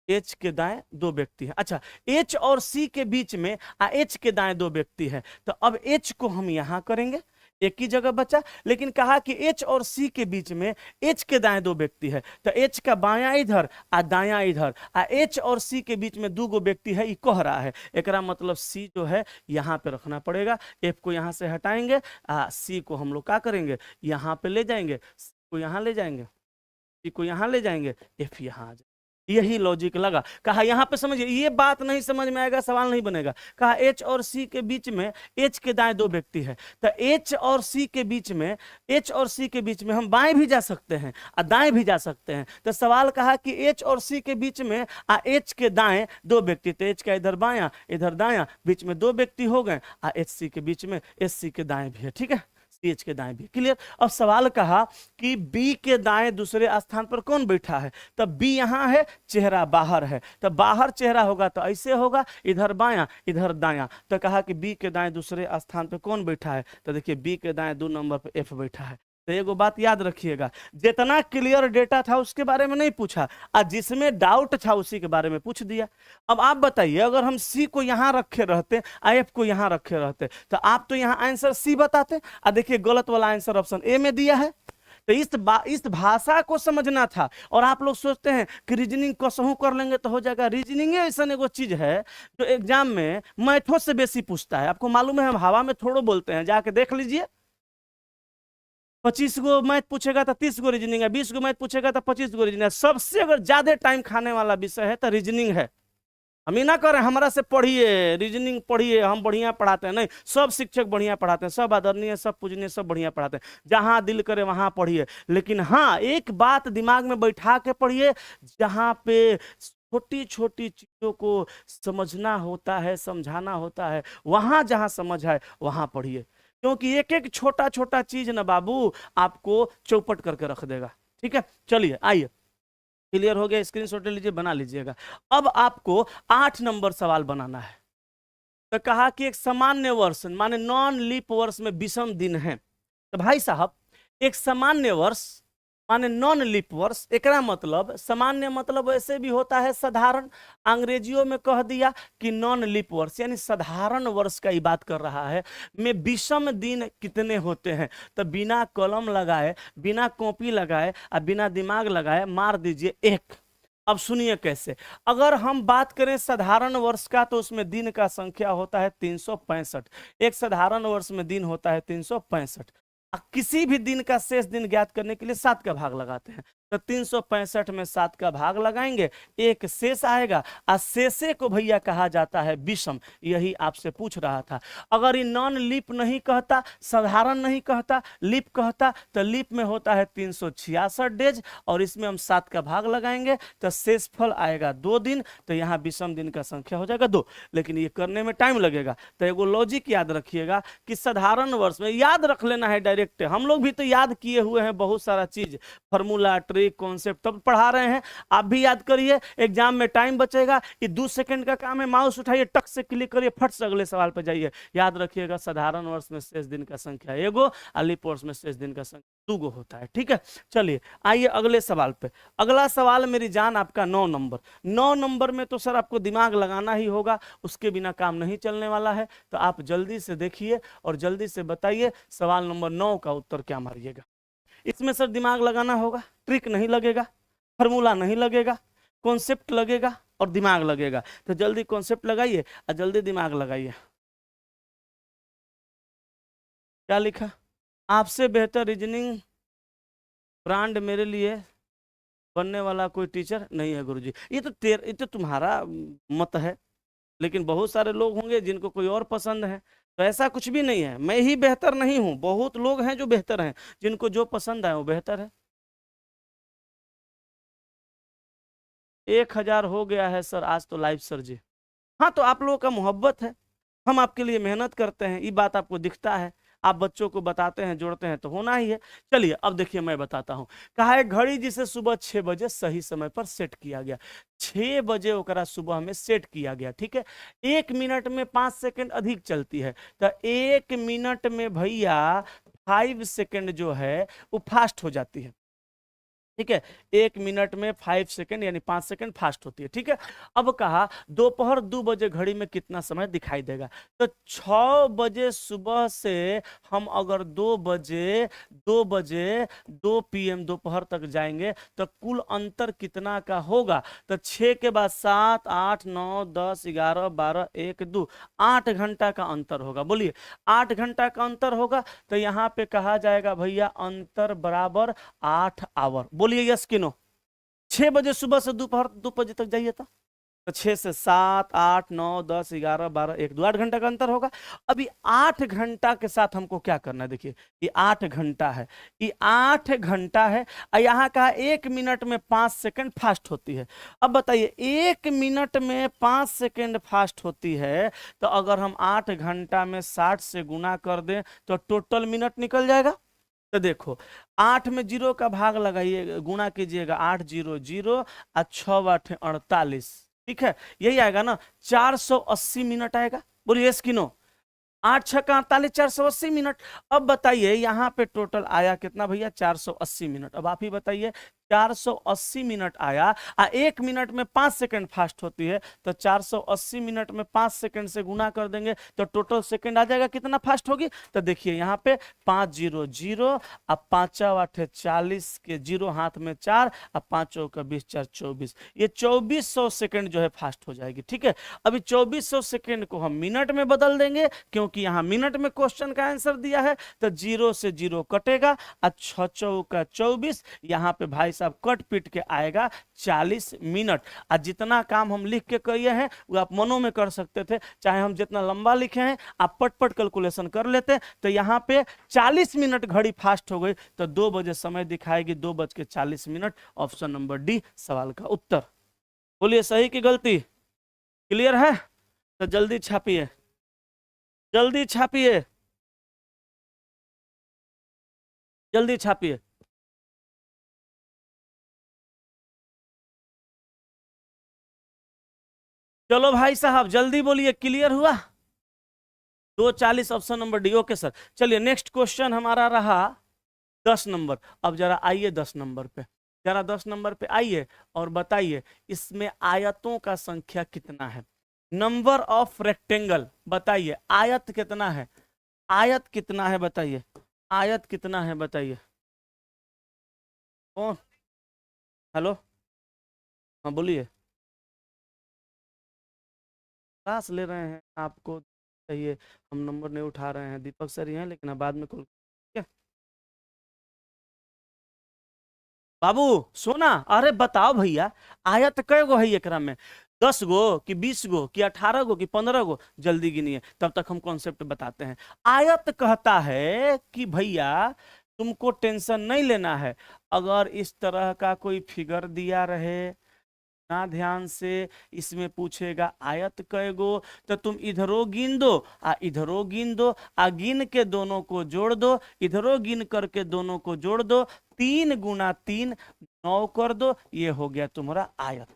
Speaker 1: एच के दाएं 2 व्यक्ति हैं। अच्छा, एच और सी के बीच में एच के दाएं 2 व्यक्ति हैं, तो अब एच को हम यहां करेंगे, एक ही जगह बचा। लेकिन कहा कि एच और सी के बीच में एच के दाएं 2 व्यक्ति है, तो एच का बायां इधर आ दायां इधर, एच और सी के बीच में 2 व्यक्ति है, ये कह रहा है। एकरा मतलब सी जो है यहाँ पे रखना पड़ेगा, एफ को यहाँ से हटाएंगे, सी को हम लोग क्या करेंगे, यहाँ पे ले जाएंगे, सी को यहाँ ले जाएंगे, सी को यहाँ ले जाएंगे, एफ यहाँ आ जाए। यही लॉजिक लगा। कहा यहां पे समझिए, ये बात नहीं समझ में आएगा सवाल नहीं बनेगा। कहा एच और सी के बीच में, एच के दाएं 2 व्यक्ति है, तो एच और सी के बीच में, एच और सी के बीच में हम बाएं भी जा सकते हैं और दाएं भी जा सकते हैं। तो सवाल कहा कि एच और सी के बीच में एच के दाएं 2 व्यक्ति, तो एच का इधर बायां इधर दायां, बीच में 2 व्यक्ति हो गए, एच सी के बीच में एच सी के दाएं भी है, ठीक है, एच के दाएं भी। क्लियर। अब सवाल कहा कि बी के दाएं दूसरे स्थान पर कौन बैठा है, तब बी यहां है, चेहरा बाहर है, तो बाहर चेहरा होगा तो ऐसे होगा, इधर बायां इधर दायां। तो कहा कि बी के दाएं दूसरे स्थान पर कौन बैठा है, तो देखिए बी के दाएं 2 नंबर पर एफ बैठा है। तो एगो बात याद रखिएगा, जितना क्लियर डेटा था उसके बारे में नहीं पूछा, और जिसमें डाउट था उसी के बारे में पूछ दिया। अब आप बताइए, अगर हम सी को यहां रखे रहते, एफ को यहां रखे रहते, तो आप तो यहां आंसर सी बताते, और देखिए गलत वाला आंसर ऑप्शन ए में दिया है। तो इस भाषा को समझना था। और आप लोग सोचते हैं कि रीजनिंग कसहूं कर लेंगे तो हो जाएगा। रीजनिंग ऐसा एगो चीज है जो एग्जाम में मैथों से बेसी पूछता है। आपको मालूम है, हम हवा में थोड़ो बोलते हैं, जाके देख लीजिए। 25 गो मैथ पूछेगा तो 30 गो रीजनिंग है, 20 गो मैथ पूछेगा तो 25 गो रीजनिंग है। सबसे अगर ज्यादा टाइम खाने वाला विषय है तो रीजनिंग है। हम ही ना करें हमारा से पढ़िए, रीजनिंग पढ़िए, हम बढ़िया पढ़ाते हैं, नहीं, सब शिक्षक बढ़िया पढ़ाते हैं, सब आदरणीय, सब पूजनीय, सब बढ़िया पढ़ाते हैं। जहां दिल करे वहां पढ़िए, लेकिन हाँ एक बात दिमाग में बैठा के पढ़िए, जहां पे छोटी छोटी चीजों को समझना होता है, समझाना होता है, वहां जहां समझ है वहां पढ़िए। क्योंकि एक एक छोटा छोटा चीज ना बाबू आपको चौपट करके रख देगा। ठीक है, चलिए आइए, क्लियर हो गया, स्क्रीनशॉट ले लीजिए, बना लीजिएगा। अब आपको 8 नंबर सवाल बनाना है। तो कहा कि एक सामान्य वर्ष माने नॉन लीप वर्ष में विषम दिन है। तो भाई साहब, एक सामान्य वर्ष माने नॉन लीप वर्ष, एकरा मतलब सामान्य मतलब वैसे भी होता है साधारण, अंग्रेजियों में कह दिया कि नॉन लीप वर्ष यानी साधारण वर्ष का ही बात कर रहा है। में विषम दिन कितने होते हैं, तो बिना कलम लगाए, बिना कॉपी लगाए और बिना दिमाग लगाए मार दीजिए 1। अब सुनिए कैसे। अगर हम बात करें साधारण वर्ष का, तो उसमें दिन का संख्या होता है 365। एक साधारण वर्ष में दिन होता है 365। किसी भी दिन का शेष दिन ज्ञात करने के लिए 7 का भाग लगाते हैं। तो 365 में 7 का भाग लगाएंगे, एक शेष आएगा, और शेषे को भैया कहा जाता है विषम। यही आपसे पूछ रहा था। अगर ये नॉन लीप नहीं कहता, साधारण नहीं कहता, लीप कहता, तो लीप में होता है 366 डेज, और इसमें हम 7 का भाग लगाएंगे तो शेषफल आएगा 2 दिन। तो यहाँ विषम दिन का संख्या हो जाएगा 2। लेकिन ये करने में टाइम लगेगा। तो एगो लॉजिक याद रखिएगा कि साधारण वर्ष में याद रख लेना है डायरेक्ट। हम लोग भी तो याद किए हुए हैं बहुत सारा चीज, फॉर्मूला, ट्रिक कॉन्सेप्ट तब पढ़ा रहे हैं, आप भी याद करिए, एग्जाम में टाइम बचेगा, ये 2 सेकंड का काम है, माउस उठाइए, टक से क्लिक करिए, फट से अगले सवाल पर जाइए। याद रखिएगा, साधारण वर्ष में शेष दिन का संख्या एगो, अलिप वर्ष में शेष दिन का संख्या 2 होता है। ठीक है, चलिए आइए अगले सवाल पे। अगला सवाल मेरी जान आपका 9 नंबर। 9 नंबर में तो सर आपको दिमाग लगाना ही होगा, उसके बिना काम नहीं चलने वाला है। तो आप जल्दी से देखिए और जल्दी से बताइए सवाल नंबर 9 का उत्तर क्या मारिएगा। इसमें सर दिमाग लगाना होगा, ट्रिक नहीं लगेगा, फॉर्मूला नहीं लगेगा, कॉन्सेप्ट लगेगा और दिमाग लगेगा। तो जल्दी कॉन्सेप्ट लगाइए और जल्दी दिमाग लगाइए। क्या लिखा? आपसे बेहतर रीजनिंग ब्रांड मेरे लिए बनने वाला कोई टीचर नहीं है गुरुजी। ये तो तुम्हारा मत है, लेकिन बहुत सारे लोग होंगे जिनको कोई और पसंद है। तो ऐसा कुछ भी नहीं है, मैं ही बेहतर नहीं हूं, बहुत लोग हैं जो बेहतर हैं, जिनको जो पसंद है वो बेहतर है। 1000 हो गया है सर आज तो लाइव सर जी। हाँ, तो आप लोगों का मोहब्बत है, हम आपके लिए मेहनत करते हैं, ये बात आपको दिखता है, आप बच्चों को बताते हैं, जोड़ते हैं, तो होना ही है। चलिए अब देखिए मैं बताता हूं। कहा है घड़ी जिसे सुबह 6 बजे सही समय पर सेट किया गया, 6 बजे ओकरा सुबह में सेट किया गया। ठीक है, 1 मिनट में 5 सेकंड अधिक चलती है, तो 1 मिनट में भैया 5 सेकंड जो है वो फास्ट हो जाती है। ठीक है, 1 मिनट में 5 सेकंड यानी 5 सेकंड फास्ट होती है। ठीक है, अब कहा दोपहर 2 बजे घड़ी में कितना समय दिखाई देगा। तो 6 बजे सुबह से हम अगर 2 PM दोपहर तक जाएंगे तो कुल अंतर कितना का होगा। तो 6 के बाद 7, 8, 9, 10, 11, 12, 1, 2, 8 घंटा का अंतर होगा। बोलिए 8 घंटा का अंतर होगा। तो यहाँ पे कहा जाएगा भैया अंतर बराबर 8 आवर। बोलिए यस कि नो। 6 बजे सुबह से दोपहर 2 बजे तक जाइए तो 6 से 7, 8, 9, 10, 11, 12, 1, 2, 8 घंटा का अंतर होगा। अभी 8 घंटा के साथ हमको क्या करना है, देखिए ये 8 घंटा है, ये 8 घंटा है। यहाँ कहा 1 मिनट में 5 सेकंड फास्ट होती है। अब बताइए 1 मिनट में 5 सेकंड फास्ट होती है, तो अगर हम 8 घंटा में 60 से गुना कर दें तो टोटल मिनट निकल जाएगा। तो देखो 8 में 0 का भाग लगाइए, गुणा कीजिएगा, 8 0 0 और 6 8 48। ठीक है, यही आएगा ना, 480 मिनट आएगा। बोलिए यस कि नो। 8 6 का 48, 480 मिनट। अब बताइए यहाँ पे टोटल आया कितना भैया, 480 मिनट। अब आप ही बताइए 480 मिनट आया, 1 मिनट में 5 सेकंड फास्ट होती है, तो 480 मिनट में 5 सेकंड से गुना कर देंगे तो टोटल सेकंड आ जाएगा कितना फास्ट होगी। तो देखिए यहाँ पे 5 0 0 अब 5 8 40 के 0 हाथ में 4 अब 5 का 20 4 24, ये 2400 सेकंड जो है फास्ट हो जाएगी। ठीक है, अभी 2400 सेकंड को हम मिनट में बदल देंगे, क्योंकि यहाँ मिनट में क्वेश्चन का आंसर दिया है। तो 0 से 0 कटेगा, 6 चौका 24, यहाँ पे भाई साहब कट पीट के आएगा 40 मिनट। और जितना काम हम लिख के किए हैं वो आप मनों में कर सकते थे, चाहे हम जितना लंबा लिखे हैं आप पट पट कैलकुलेशन कर लेते। तो यहाँ पे 40 मिनट घड़ी फास्ट हो गई, तो 2 बजे समय दिखाएगी, 2:40। ऑप्शन नंबर डी सवाल का उत्तर। बोलिए सही की गलती, क्लियर है? तो जल्दी छापिए, जल्दी छापिए, जल्दी छापिए। चलो भाई साहब जल्दी बोलिए, क्लियर हुआ? 2:40 option number D. Okay sir, चलिए नेक्स्ट क्वेश्चन हमारा रहा 10 नंबर। अब जरा आइए 10 नंबर पे, जरा 10 नंबर पे आइए और बताइए इसमें आयतों का संख्या कितना है। नंबर ऑफ रेक्टेंगल, बताइए आयत कितना है, आयत कितना है बताइए, आयत कितना है बताइए। कौन? हेलो, हाँ बोलिए। क्लास ले रहे हैं, आपको चाहिए, हम नंबर नहीं उठा रहे हैं। दीपक सर ही हैं, लेकिन अब बाद में कॉल। क्या बाबू सोना, अरे बताओ भैया आयत कै गो है एकरा में, 10 गो कि 20 गो कि 18 गो कि 15 गो? जल्दी गिनिए, तब तक हम कॉन्सेप्ट बताते हैं। आयत कहता है कि भैया तुमको टेंशन नहीं लेना है, अगर इस तरह का कोई फिगर दिया रहे, ना ध्यान से, इसमें पूछेगा आयत कय गो, तो तुम इधरो गिन दो आ इधरो गिन दो, आ गिन के दोनों को जोड़ दो, इधरो गिन करके दोनों को जोड़ दो, 3 गुना 3 9 कर दो, ये हो गया तुम्हारा आयत।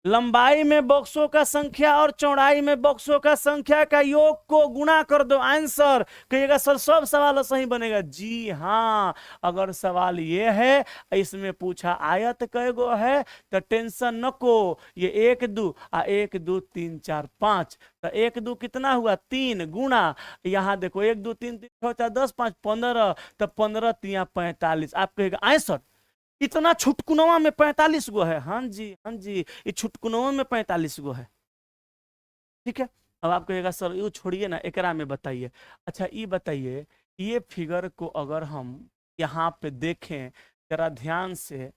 Speaker 1: लंबाई में बॉक्सों का संख्या और चौड़ाई में बॉक्सों का संख्या का योग को गुणा कर दो, आंसर। कहिएगा सर सब सवाल सही बनेगा, जी हाँ। अगर सवाल ये है इसमें पूछा आयत कय गो है तो टेंशन नको, ये 1 2 आ 1 2 3 4 5, तो 1 2 कितना हुआ 3 गुणा, यहाँ देखो 1 2 3 3 6 4 10 5 15, तो 15 3 45, आप कहेगा आंसर इतना छुटकुनवा में 45 गो है। हाँ जी हाँ जी, ये छुटकुनवा में 45 गो है। ठीक है, अब आप कहेगा सर ये छोड़िए ना, एकरा में बताइए। अच्छा ये बताइए, ये फिगर को अगर हम यहाँ पे देखें जरा ध्यान से,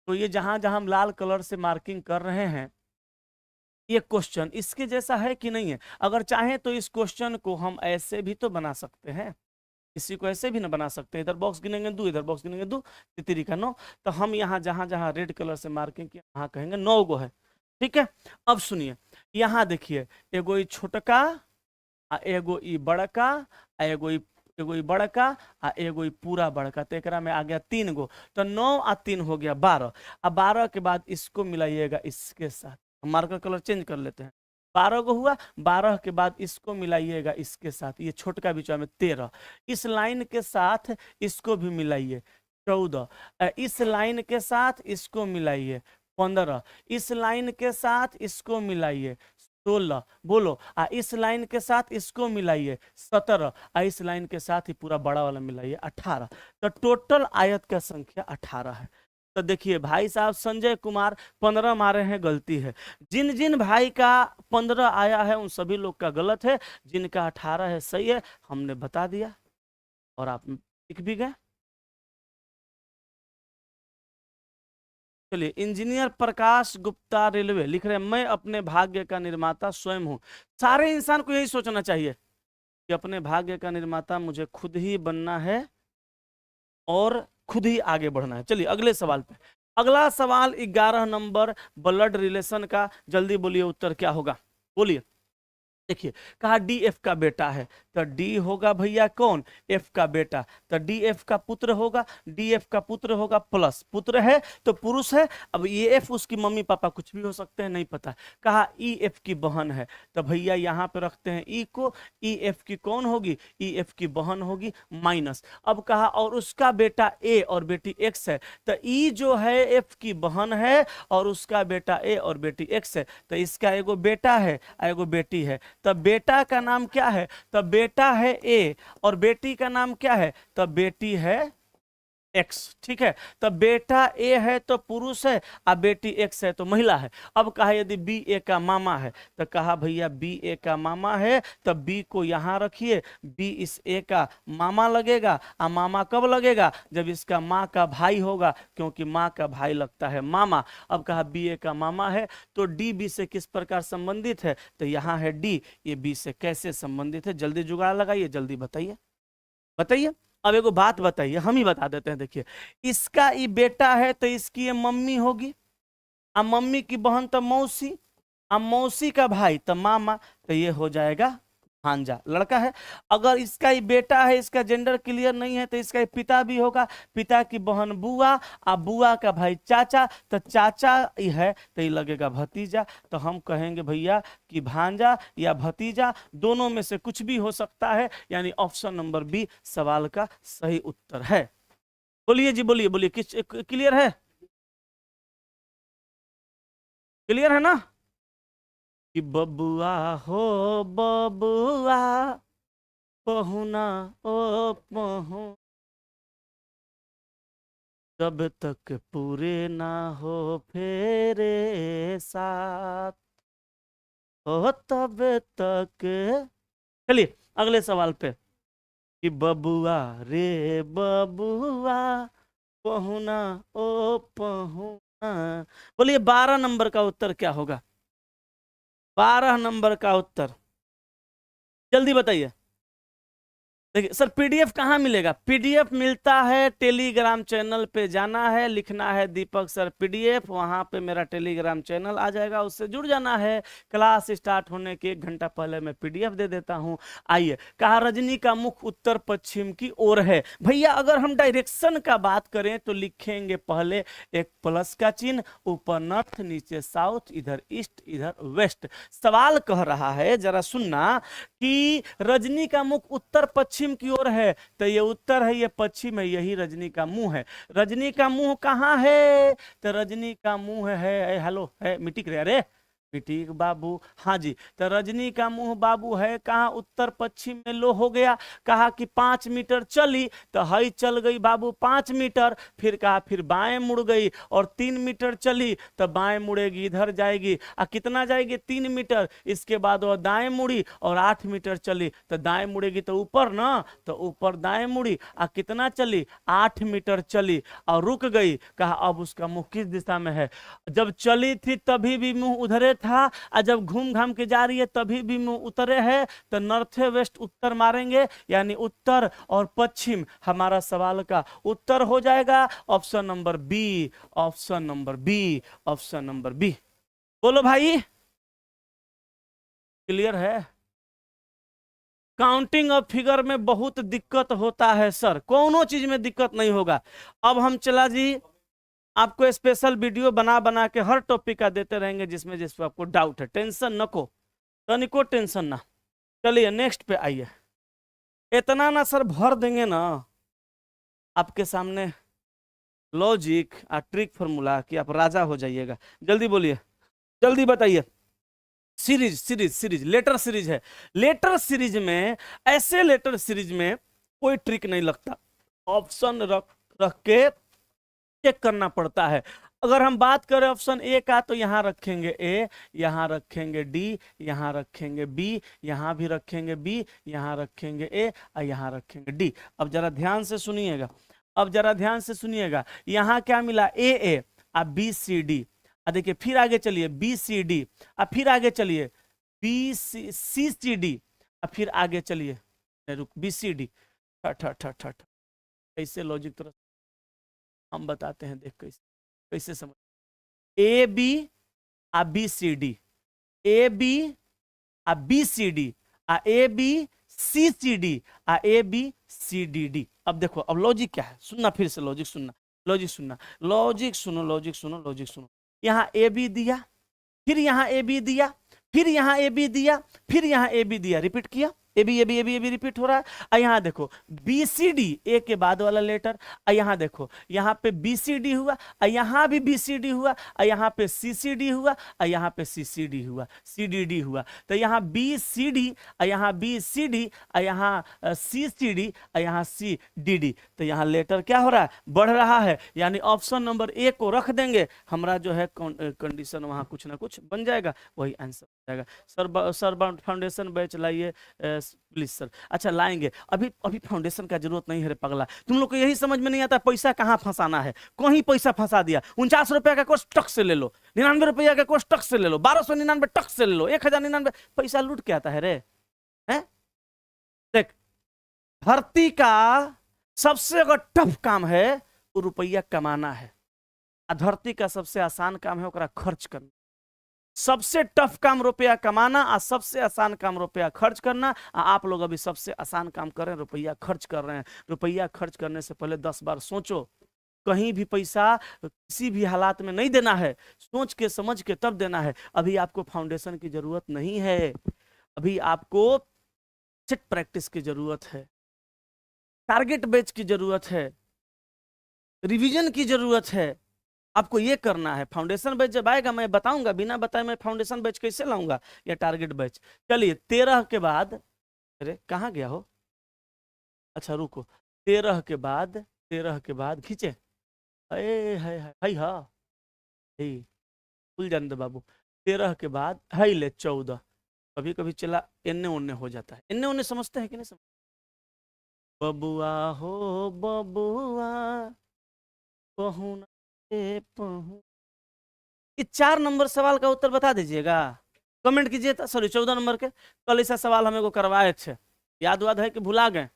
Speaker 1: तो ये जहां जहां हम लाल कलर से मार्किंग कर रहे हैं, ये क्वेश्चन इसके जैसा है कि नहीं है? अगर चाहें तो इस क्वेश्चन को हम ऐसे भी तो बना सकते हैं, इसी को ऐसे भी ना बना सकते हैं, इधर बॉक्स गिनेंगे 2, इधर बॉक्स गिनेंगे 2, तितरी का 9, तो हम यहाँ जहां जहां रेड कलर से मार्किंग किया वहां कहेंगे 9 गो है। ठीक है, अब सुनिए, यहाँ देखिए एगो ई छोटका आ एगो ई बड़का आ एगो ई बड़का आ एगो ई पूरा बड़का, तो एकरा में आ गया 3 गो, तो 9 आ 3 हो गया 12। अब 12 के बाद इसको मिलाइएगा इसके साथ, मार्कर कलर चेंज कर लेते हैं, 12 गो हुआ, 12 के बाद इसको मिलाइएगा इसके साथ, ये छोटका बीच में 13, इस लाइन के साथ इसको भी मिलाइए 14, इस लाइन के साथ इसको मिलाइए 15, इस लाइन के साथ इसको मिलाइए 16, बोलो, इस लाइन के साथ इसको मिलाइए 17, इस लाइन के साथ ही पूरा बड़ा वाला मिलाइए 18, तो टोटल आयत का संख्या 18 है। तो देखिए भाई साहब संजय कुमार 15 मारे हैं, गलती है। जिन जिन भाई का 15 आया है उन सभी लोग का गलत है, जिनका 18 है सही है, हमने बता दिया और आप लिख भी गए। चलिए, इंजीनियर प्रकाश गुप्ता रेलवे लिख रहे हैं, मैं अपने भाग्य का निर्माता स्वयं हूं। सारे इंसान को यही सोचना चाहिए कि अपने भाग्य का निर्माता मुझे खुद ही बनना है और खुद ही आगे बढ़ना है। चलिए अगले सवाल पे, अगला सवाल 11 नंबर ब्लड रिलेशन का, जल्दी बोलिए उत्तर क्या होगा, बोलिए। देखिए कहा डी एफ का बेटा है, तो डी होगा भैया कौन, एफ का बेटा, तो डी एफ का पुत्र होगा, डी एफ का पुत्र होगा प्लस, पुत्र है तो पुरुष है। अब ये एफ उसकी मम्मी पापा कुछ भी हो सकते हैं, नहीं पता। कहा ई एफ की बहन है, तो भैया यहाँ पे रखते हैं ई को, ई एफ की कौन होगी, ई एफ की बहन होगी माइनस। अब कहा और उसका बेटा ए और बेटी एक्स है, तो ई जो है एफ की बहन है और उसका बेटा ए और बेटी एक्स है, तो इसका एगो बेटा है एगो बेटी है, तब बेटा का नाम क्या है, तब बेटा है ए और बेटी का नाम क्या है, तब बेटी है एक्स। ठीक है, तब बेटा ए है तो पुरुष है और बेटी एक्स है तो महिला है। अब कहा यदि बी ए का मामा है, तो कहा भैया बी ए का मामा है, तब बी को यहां रखिए, बी इस ए का मामा लगेगा, और मामा कब लगेगा, जब इसका माँ का भाई होगा, क्योंकि माँ का भाई लगता है मामा। अब कहा बी ए का मामा है, तो डी बी से किस प्रकार संबंधित है, तो यहाँ है डी, ये बी से कैसे संबंधित है, जल्दी जुगाड़ लगाइए, जल्दी बताइए बताइए। अब एगो बात बताइए, हम ही बता देते हैं। देखिए इसका ये बेटा है तो इसकी ये मम्मी होगी, अब मम्मी की बहन तो मौसी, अब मौसी का भाई तो मामा, तो ये हो जाएगा भांजा, लड़का है। अगर इसका ही बेटा है, इसका जेंडर क्लियर नहीं है, तो इसका पिता भी होगा, पिता की बहन बुआ, और बुआ का भाई चाचा, तो चाचा ही है तो ये लगेगा भतीजा। तो हम कहेंगे भैया कि भांजा या भतीजा दोनों में से कुछ भी हो सकता है, यानी ऑप्शन नंबर बी सवाल का सही उत्तर है। बोलिए जी, बोलिए बोलिए, किस क्लियर है, क्लियर है ना? कि बबुआ हो बबुआ पहुना ओ पहु, जब तक पूरे ना हो फेरे साथ हो तब तक। चलिए अगले सवाल पे, कि बबुआ रे बबुआ पहुना ओ पहुना, बोलिए 12 नंबर का उत्तर क्या होगा, 12 नंबर का उत्तर जल्दी बताइए। देखिए सर, पीडीएफ कहाँ मिलेगा? पीडीएफ मिलता है टेलीग्राम चैनल पे, जाना है, लिखना है दीपक सर पीडीएफ, वहां पे मेरा टेलीग्राम चैनल आ जाएगा, उससे जुड़ जाना है। क्लास स्टार्ट होने के 1 घंटा पहले मैं पीडीएफ दे देता हूं। आइए, कहा रजनी का मुख उत्तर पश्चिम की ओर है। भैया अगर हम डायरेक्शन का बात करें तो लिखेंगे पहले एक प्लस का चिन्ह, ऊपर नॉर्थ, नीचे साउथ, इधर ईस्ट, इधर वेस्ट। सवाल कह रहा है, जरा सुनना, कि रजनी का मुख उत्तर पश्चिम की ओर है, तो ये उत्तर है, ये पश्चिम है, यही रजनी का मुंह है। रजनी का मुंह कहाँ है? तो रजनी का मुंह है, हेलो है मिटिक रे, अरे मिटिक बाबू, हाँ जी, तो रजनी का मुंह बाबू है कहाँ? उत्तर पश्चिम में। लो हो गया। कहा कि 5 मीटर चली, तो हई चल गई बाबू 5 मीटर। फिर कहा फिर बाएं मुड़ गई, और 3 मीटर चली तो बाएं मुड़ेगी, इधर जाएगी। कितना जाएगी? 3 मीटर। इसके बाद वह दाएं मुड़ी और 8 मीटर चली, तो दाएं मुड़ेगी तो ऊपर ना, तो ऊपर दाएं मुड़ी। कितना चली? 8 मीटर चली और रुक गई। कहा अब उसका मुंह किस दिशा में है? जब चली थी तभी भी मुंह उधरे था, और जब घूम घाम के जा रही है तभी भी मुंह उतरे है, तो नॉर्थ वेस्ट उत्तर मारेंगे, यानी उत्तर और पश्चिम हमारा सवाल का उत्तर हो जाएगा। Option number B, option number B, option number B. बोलो भाई, क्लियर है? काउंटिंग ऑफ फिगर में बहुत दिक्कत होता है सर, कोनो चीज में दिक्कत नहीं होगा। अब हम चला जी, आपको स्पेशल वीडियो बना बना के हर टॉपिक का देते रहेंगे, जिसमें जिसमें आपको डाउट है। टेंशन नको, तनिको टेंशन ना। चलिए नेक्स्ट पे आइए। इतना ना सर भर देंगे ना आपके सामने लॉजिक और ट्रिक फॉर्मूला कि आप राजा हो जाइएगा। जल्दी बोलिए, जल्दी बताइए। Series series series letter series है। लेटर सीरीज में, ऐसे लेटर सीरीज में कोई ट्रिक नहीं लगता, ऑप्शन रख रख के चेक करना पड़ता है। अगर हम बात करें ऑप्शन ए का, तो यहां रखेंगे ए, यहां रखेंगे डी, यहां रखेंगे बी, यहां भी रखेंगे बी, यहां रखेंगे ए और यहां रखेंगे डी। अब जरा ध्यान से सुनिएगा, अब जरा ध्यान से सुनिएगा। यहां क्या मिला? ए और बी सी डी। देखिए फिर आगे चलिए, बी सी डी, और फिर आगे चलिए बी सी सी डी, और फिर आगे चलिए, रुक, बी सी डी। कैसे लॉजिक तरह हम बताते हैं, देख कैसे कैसे समझ। ए बी आ B C D, A B आ बी सी डी, आ A B C C D, आ A B C D D. अब देखो, अब लॉजिक क्या है, सुनना फिर से, लॉजिक सुनना, लॉजिक सुनना, लॉजिक सुनो, लॉजिक सुनो, लॉजिक सुनो। यहां ए बी दिया, फिर यहां ए बी दिया, फिर यहां ए बी दिया, फिर यहां ए बी दिया, रिपीट किया, A B A B A B A B repeat हो रहा है। यहाँ देखो बी सी डी, ए के बाद वाला लेटर। यहाँ देखो, यहाँ पे बी सी डी हुआ, यहाँ भी बी सी डी हुआ, यहाँ पे सी सी डी हुआ, यहाँ पे सी सी डी हुआ, सी डी डी हुआ। तो यहाँ बी सी डी, यहाँ बी सी डी, यहाँ सी सी डी, यहाँ सी डी डी। तो यहाँ लेटर क्या हो रहा है? बढ़ रहा है, यानी ऑप्शन नंबर ए को रख देंगे, हमारा जो है कंडीशन वहाँ कुछ ना कुछ बन जाएगा, वही आंसर हो जाएगा। सर फाउंडेशन बैच लाइए प्लीज सर। अच्छा लाएंगे, अभी अभी फाउंडेशन का जरूरत नहीं है रे पगला। तुम लोग को यही समझ में नहीं आता पैसा कहाँ फंसाना है, कहीं पैसा फंसा दिया। 49 रुपया का कोर्स टक से ले लो, 99 रुपया का कोर्स टक से ले लो, 1299 टक से ले लो, 1099, पैसा लूट के आता है रे। हैं? देख, धरती का सबसे अगर टफ काम है वो रुपया कमाना है, धरती का सबसे आसान काम है ओकरा खर्च करना। सबसे टफ काम रुपया कमाना, और सबसे आसान काम रुपया खर्च करना। आप लोग अभी सबसे आसान काम कर रहे हैं, रुपया खर्च कर रहे हैं। रुपया खर्च करने से पहले 10 बार सोचो, कहीं भी पैसा किसी भी हालात में नहीं देना है, सोच के समझ के तब देना है। अभी आपको फाउंडेशन की जरूरत नहीं है, अभी आपको सेट प्रैक्टिस की जरूरत है, टारगेट बैच की जरूरत है, रिवीजन की जरूरत है। आपको ये करना है। फाउंडेशन बैच जब आएगा मैं बताऊंगा, बिना बताए मैं फाउंडेशन बैच कैसे लाऊंगा, या टारगेट बैच। चलिए 13 के बाद, अरे कहाँ गया हो, अच्छा रुको, 13 के बाद, 13 के बाद खींचे, अरे है हाँ भूल जाने दो बाबू। 13 के बाद है ले 14, कभी कभी चला एन्ने ओन्ने हो जाता है। एन्ने ओन्ने समझते हैं कि नहीं समझते? बबुआ हो बबुआ पहुना पहू। इस 4 नंबर सवाल का उत्तर बता दीजिएगा, कमेंट कीजिए। सॉरी 14 नंबर के, कल ऐसा सवाल हमें को करवाए थे, याद वाद है कि भुला गए?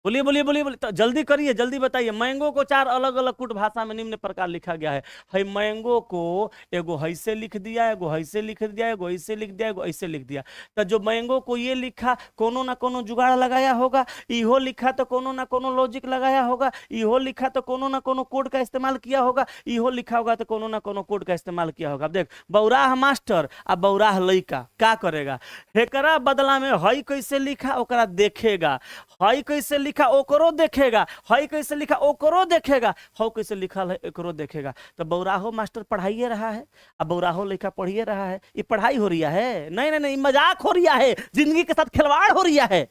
Speaker 1: बोलिए बोलिए बोलिए बोलिए, तो जल्दी करिए, जल्दी बताइए। मैंगो को 4 अलग अलग कुट भाषा में निम्न प्रकार लिखा गया है मैंगो को एगो हैसे लिख दिया, एगो हैसे लिख दिया, एगो ऐसे लिख दिया, एगो ऐसे लिख दिया। तो जो मैंगो को ये लिखा कोनो ना कोनो जुगाड़ लगाया होगा, इहो लिखा तो कोनो ना कोनो लॉजिक लगाया होगा, इहो लिखा तो कोनो ना कोनो कोड का इस्तेमाल किया होगा, इहो लिखा होगा तो कोनो ना कोनो कोड का इस्तेमाल किया होगा। अब देख, बौराह मास्टर आ बौराह लइका का करेगा, एकरा बदला में हई कैसे लिखा ओकरा देखेगा, हई कैसे लिखा ओकरो देखेगा, हई कैसे लिखा ओकरो देखेगा, हौ कैसे लिखा है एकरो देखेगा। तो बौराहो मास्टर पढ़ाइए रहा है, अब बौराहो लिखा पढ़िए रहा है। ये पढ़ाई हो रही है? नहीं नहीं नहीं, मजाक हो रहा है, जिंदगी के साथ खिलवाड़ हो रहा है।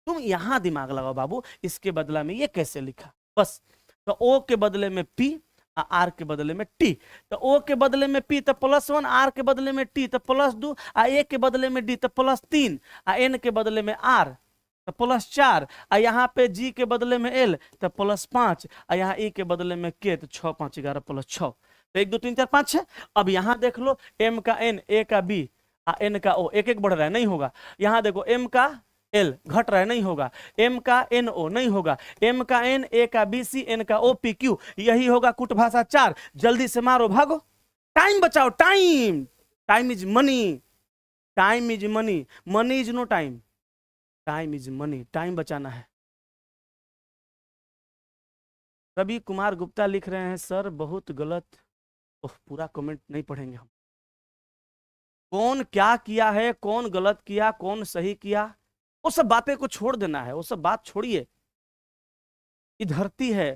Speaker 1: तुम यहां दिमाग लगाओ बाबू, इसके बदला में ये कैसे लिखा, बस। तो ओ के बदले में पी, आर के बदले में टी। तो ओ के बदले में पी तो +1, आर के बदले में टी तो +2, आ ए के बदले में डी तो +3, आ एन के बदले में आर तो +4, आ यहाँ पे जी के बदले में एल तो +5, आ यहाँ ई के बदले में के तो 6 5 11 +6। तो 1 2 3 4 5 6। अब यहाँ देख लो, एम का एन, ए का बी, आ एन का ओ, एक एक बढ़ रहा है, नहीं होगा। यहाँ देखो, एम का एल घट रहा है, नहीं होगा। एम का एन ओ नहीं होगा। एम का एन, ए का बी सी, एन का ओ पी क्यू, यही होगा कुट भाषा 4। जल्दी से मारो, भागो, टाइम बचाओ, time, time is money, time is money, money is no time, time is money, time बचाना है। रवि कुमार गुप्ता लिख रहे हैं, सर बहुत गलत। ओह, पूरा कमेंट नहीं पढ़ेंगे हम। कौन क्या किया है, कौन गलत किया, कौन सही किया, वो सब बातें को छोड़ देना है, वो सब बात छोड़िए। ये धरती है,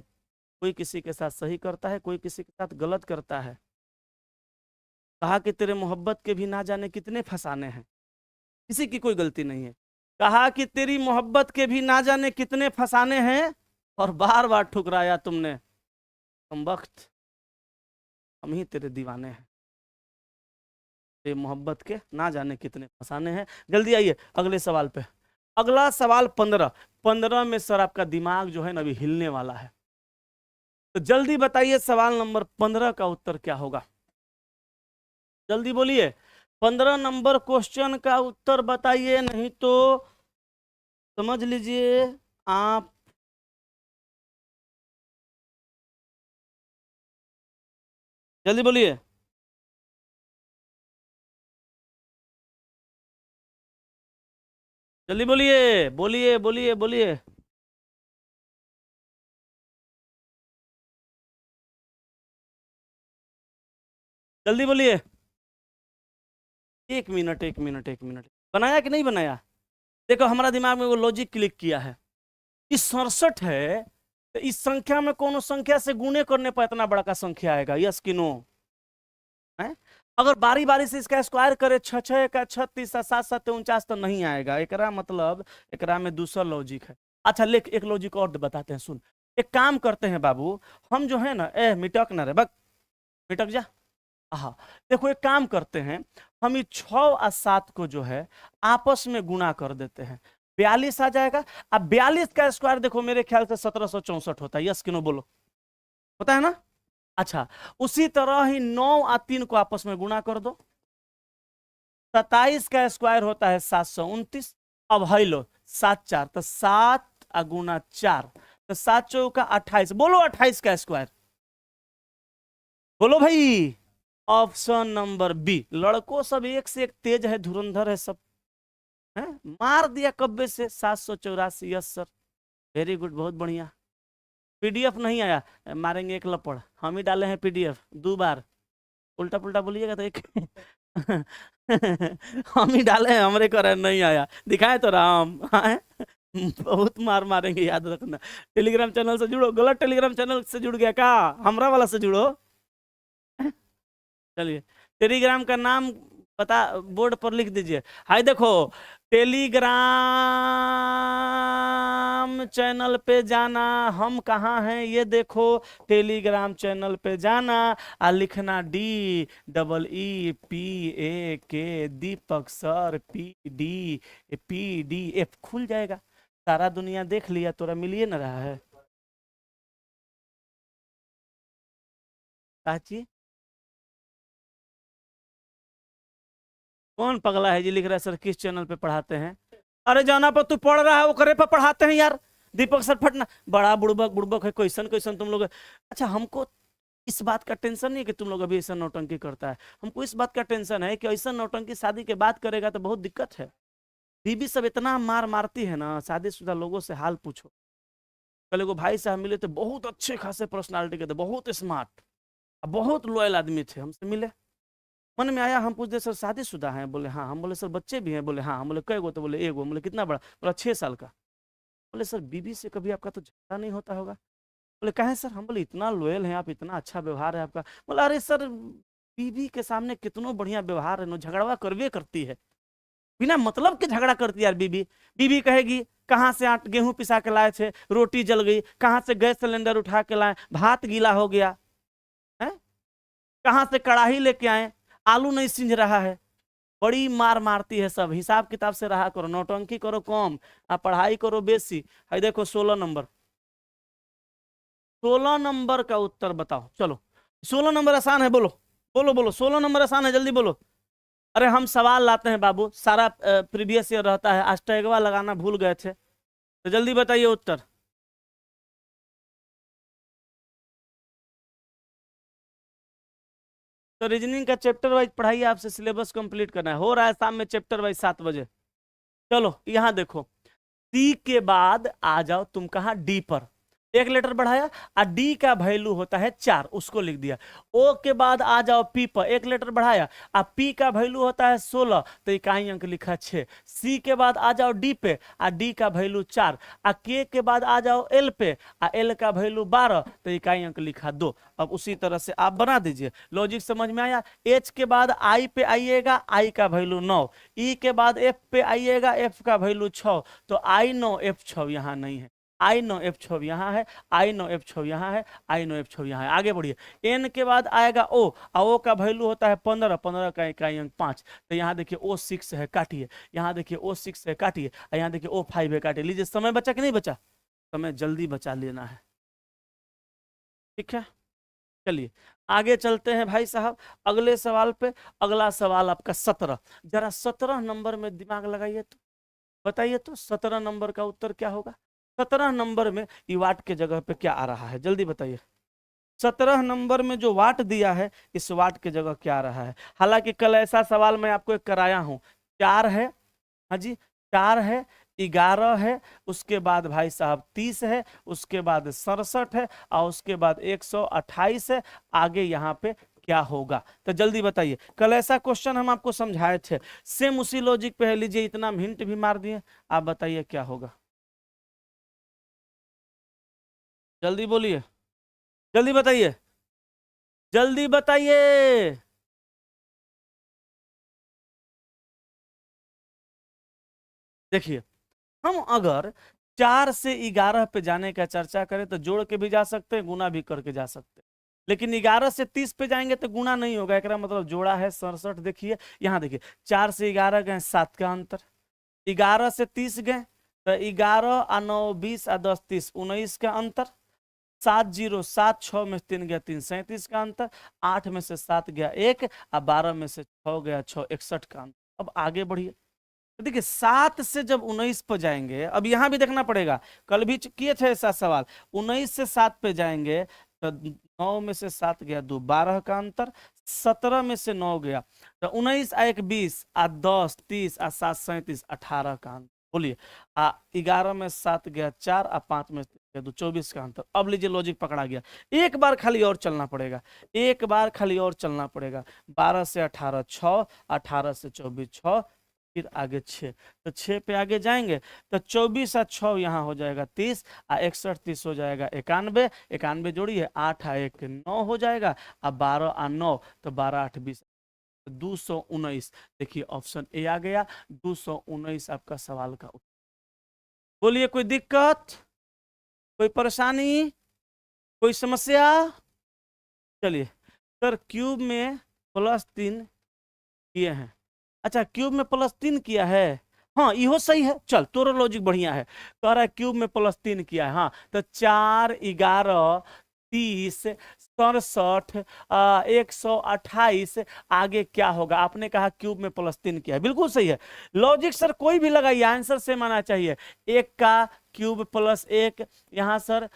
Speaker 1: कोई किसी के साथ सही करता है, कोई किसी के साथ गलत करता है। कहा कि तेरे मोहब्बत के भी ना जाने कितने फसाने हैं, किसी की कोई गलती नहीं है। कहा कि तेरी मोहब्बत के भी ना जाने कितने फसाने हैं, और बार बार ठुकराया तुमने, कम वक्त हम ही तेरे दीवाने हैं। तेरी मोहब्बत के ना जाने कितने फसाने हैं। जल्दी आइए अगले सवाल पे। अगला सवाल 15 में सर आपका दिमाग जो है ना अभी हिलने वाला है। तो जल्दी बताइए, सवाल नंबर 15 का उत्तर क्या होगा, जल्दी बोलिए। 15 नंबर क्वेश्चन का उत्तर बताइए, नहीं तो समझ लीजिए आप जल्दी बोलिए। जल्दी बोलिए, बोलिए बोलिए बोलिए। जल्दी बोलिए। 1 मिनट 1 मिनट 1 मिनट, बनाया कि नहीं बनाया? देखो, हमारा दिमाग में वो लॉजिक क्लिक किया है। इस 67 है, तो इस संख्या में कोनो संख्या से गुणे करने पर इतना बड़ा का संख्या आएगा, यस कि नो? है? अगर बारी बारी से इसका स्क्वायर करे, 6 6 का 36, 7 7 49, तो नहीं आएगा। एकरा मतलब एकरा में दूसरा लॉजिक है। अच्छा, लेक एक लॉजिक और बताते हैं, सुन। एक काम करते हैं बाबू, हम जो है ना, मिटक ना रे, बक मिटक जा। हाँ, देखो एक काम करते हैं, हम ये 6 और 7 को जो है आपस में गुणा कर देते हैं, 42 आ जाएगा। अब 42 का स्क्वायर देखो मेरे ख्याल से 1764 होता है, यस कि नो बोलो, होता है ना? अच्छा, उसी तरह ही 9 और 3 को आपस में गुणा कर दो, 27 का स्क्वायर होता है 729। अब है लो 7 4, तो 7 गुना 4, तो 7 चौका 28, बोलो 28 का स्क्वायर, बोलो भाई। Option number B. लड़कों सब एक से एक तेज है, धुरंधर है सब, है? मार दिया कब्बे से 784, यस सर, वेरी गुड, बहुत बढ़िया। पीडीएफ नहीं आया, मारेंगे एक लपड़, हम ही डाले हैं पीडीएफ 2 बार, उल्टा पुल्टा बोलिएगा तो एक हम ही डाले हैं, हमरे कर नहीं आया, दिखाए तो राम बहुत मार मारेंगे, याद रखना। टेलीग्राम चैनल से जुड़ो, गलत टेलीग्राम चैनल से जुड़ गया का, हमरा वाला से जुड़ो। चलिए, टेलीग्राम का नाम बता, बोर्ड पर लिख दीजिए। हाय देखो, टेलीग्राम चैनल पे जाना, हम कहाँ हैं ये देखो, टेलीग्राम चैनल पे जाना और लिखना DEEPAK दीपक सर PDF, खुल जाएगा। सारा दुनिया देख लिया, तोरा मिलिए ना रहा है काची? कौन पगला है जी लिख रहा है सर किस चैनल पे पढ़ाते हैं? अरे जाना पर तू पढ़ रहा है वो करे पर पढ़ाते हैं यार, दीपक सर फटना, बड़ा बुड़बक बुड़बक है, क्वेश्चन क्वेश्चन तुम लोग। अच्छा हमको इस बात का टेंशन नहीं है कि तुम लोग अभी ऐसा नौटंकी करता है, हमको इस बात का टेंशन है कि ऐसा नौटंकी शादी के बाद करेगा तो बहुत दिक्कत है। बीबी सब इतना मार मारती है ना, शादीशुदा लोगों से हाल पूछो। कल को भाई साहब मिले थे, बहुत अच्छे खासे पर्सनालिटी के थे, बहुत स्मार्ट, बहुत लॉयल आदमी थे, हमसे मिले। मन में आया, हम पूछते सर शादीशुदा हैं? बोले हाँ। हम बोले सर बच्चे भी हैं? बोले हाँ। हम बोले कै गो? तो बोले एक गो। बोले कितना बड़ा? बोला 6 साल का। बोले सर बीबी से कभी आपका तो झगड़ा नहीं होता होगा? बोले कहे सर? हम बोले इतना लॉयल हैं आप, इतना अच्छा व्यवहार है आपका। बोला अरे सर बीबी के सामने कितनो बढ़िया व्यवहार है, नो झगड़वा करवे करती है, बिना मतलब के झगड़ा करती है यार बीबी। बीबी कहेगी कहाँ से गेहूं पिसा के लाए थे, रोटी जल गई, कहाँ से गैस सिलेंडर उठा के लाए, भात गीला हो गया है, कहाँ से कढ़ाई लेके आए, आलू नहीं सिंझ रहा है। बड़ी मार मारती है सब। हिसाब किताब से रहा करो, नौटंकी करो कम, आप पढ़ाई करो बेसी। है देखो 16 नंबर, 16 नंबर का उत्तर बताओ। चलो 16 नंबर आसान है, बोलो बोलो बोलो, 16 नंबर आसान है, जल्दी बोलो। अरे हम सवाल लाते हैं बाबू, सारा प्रीवियस ईयर रहता है, आज टैगवा लगाना भूल गए थे, तो जल्दी बताइए उत्तर। तो रीजनिंग का चैप्टर वाइज पढ़ाइए, आपसे सिलेबस कंप्लीट करना है, हो रहा है शाम में चैप्टर वाइज 7 बजे। चलो यहां देखो, सी के बाद आ जाओ तुम कहा डी पर, एक लेटर बढ़ाया, और डी का वैल्यू होता है 4, उसको लिख दिया। ओ के बाद आ जाओ पी पर, एक लेटर बढ़ाया, और पी का वैल्यू होता है 16, तो इकाई अंक लिखा 6। सी के बाद आ जाओ डी पे, और डी का वैल्यू 4, और के बाद आ जाओ एल पे, और एल का वैल्यू 12, तो इकाई अंक लिखा 2। अब उसी तरह से आप बना दीजिए। लॉजिक समझ में आया? एच के बाद आई पे आइएगा, आई का वैल्यू 9, ई के बाद एफ पे आइएगा, एफ का वैल्यू 6, तो आई 9 एफ 6 यहाँ नहीं है, आई 9 एफ 6 यहाँ है, आई 9 एफ 6 यहाँ है, आई 9 एफ 6 यहाँ है। आगे बढ़िए, एन के बाद आएगा ओ, और ओ का वैल्यू होता है 15, 15 का इकाई अंक 5, तो यहाँ देखिए ओ 6 है, काटिए। यहाँ देखिए ओ 6 है, काटिए। और यहाँ देखिए ओ 5 है, काटिए। लीजिए, समय बचा कि नहीं बचा? समय जल्दी बचा लेना है, ठीक है। चलिए आगे चलते हैं भाई साहब अगले सवाल पे। अगला सवाल आपका 17, जरा 17 नंबर में दिमाग लगाइए तो बताइए तो 17 नंबर का उत्तर क्या होगा? 17 नंबर में ये वाट के जगह पे क्या आ रहा है, जल्दी बताइए। 17 नंबर में जो वाट दिया है, इस वाट के जगह क्या आ रहा है? हालांकि कल ऐसा सवाल मैं आपको एक कराया हूं, 4 है, हाँ जी 4 है, 11 है, उसके बाद भाई साहब 30 है, उसके बाद 67 है, और उसके बाद 128 है। आगे यहाँ पे क्या होगा? तो जल्दी बताइए। कल ऐसा क्वेश्चन हम आपको समझाए थे, सेम उसी लॉजिक पे है। लीजिए इतना हिंट भी मार दिए, आप बताइए क्या होगा, जल्दी बोलिए, जल्दी बताइए, जल्दी बताइए। देखिए, हम अगर 4 से 11 पे जाने का चर्चा करें तो जोड़ के भी जा सकते हैं, गुना भी करके जा सकते हैं, लेकिन 11 से 30 पे जाएंगे तो गुना नहीं होगा, एक मतलब जोड़ा है 67। देखिए यहाँ देखिए, 4 से 11 गए, 7 का अंतर, 11 से 30 गए तो 11 और 9 20 और 10 30, 19 का अंतर, 7 0 7, 6 में 3 गया 3, 37 का अंतर, 8 में से 7 गया 1, और 12 में से 6 गया 6, 61 का अंतर। अब आगे बढ़िए, तो देखिए 7 से जब 19 पर जाएंगे, अब यहां भी देखना पड़ेगा, कल भी किए थे ऐसा सवाल, 19 से 7 पे जाएंगे तो 9 में से 7 गया 2, 12 का अंतर, 17 में से 9 गया तो 19 आ 1 20, आ 10 30, आ 7 37, 18 का अंतर। बोलिए, आ 11 में 7 गया 4, आ 5 में 2, 24 का अंतर। अब लीजिए लॉजिक पकड़ा गया, एक बार खाली और चलना पड़ेगा, एक बार खाली और चलना पड़ेगा। 12 से 18 6, 18 से 24 6, फिर आगे 6, तो 6 पे आगे जाएंगे तो 24 और 6 यहाँ हो जाएगा 30, और 61 30 हो जाएगा 91, 91 जोड़िए, 8 और 1 9 हो जाएगा, अब 12 और 9 तो 12 8 20, 219। देखिए ऑप्शन ए आ गया, 219 आपका सवाल का उत्तर। बोलिए कोई दिक्कत, कोई परेशानी, कोई समस्या? चलिए सर क्यूब में +3 किए हैं, अच्छा क्यूब में +3 किया है, हाँ इहो सही है, चल तोरो लॉजिक बढ़िया है, कह रहा है क्यूब में +3 किया है। हाँ तो 4 11 30 67 128, आगे क्या होगा? आपने कहा क्यूब में +3 किया है, बिल्कुल सही है लॉजिक सर, कोई भी लगाइए आंसर सेम आना चाहिए। 1 का क्यूब प्लस 1, यहाँ सर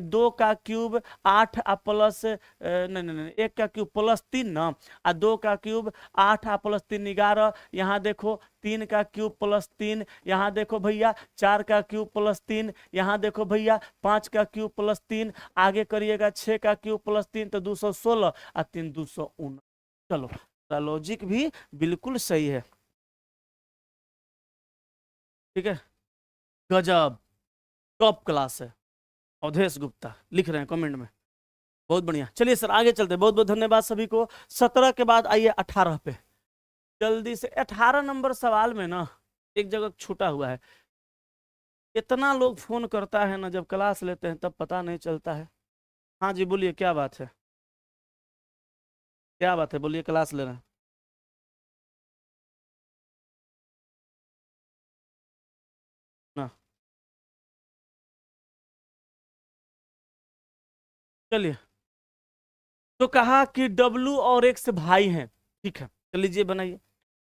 Speaker 1: 2 का क्यूब 8 प्लस नहीं नहीं नहीं 1 का क्यूब प्लस 3 ना, और 2 का क्यूब 8 प्लस 3 11, यहाँ देखो 3 का क्यूब प्लस 3, यहाँ देखो भैया 4 का क्यूब प्लस 3, यहाँ देखो भैया 5 का क्यूब प्लस 3, आगे करिएगा 6 का क्यूब प्लस 3 तो 216 और 3 219। चलो लॉजिक भी बिल्कुल सही है, ठीक है। गजब, टॉप क्लास है। अवधेश गुप्ता लिख रहे हैं कमेंट में, बहुत बढ़िया। चलिए सर आगे चलते हैं, बहुत बहुत धन्यवाद सभी को। 17 के बाद आइए 18 पे जल्दी से। 18 नंबर सवाल में ना एक जगह छूटा हुआ है। इतना लोग फोन करता है ना, जब क्लास लेते हैं तब पता नहीं चलता है। हाँ जी बोलिए, क्या बात है, क्या बात है, बोलिए, क्लास ले रहे हैं ना। चलिए, तो कहा कि डब्लू और एक्स भाई हैं, ठीक है, चल लीजिए बनाइए।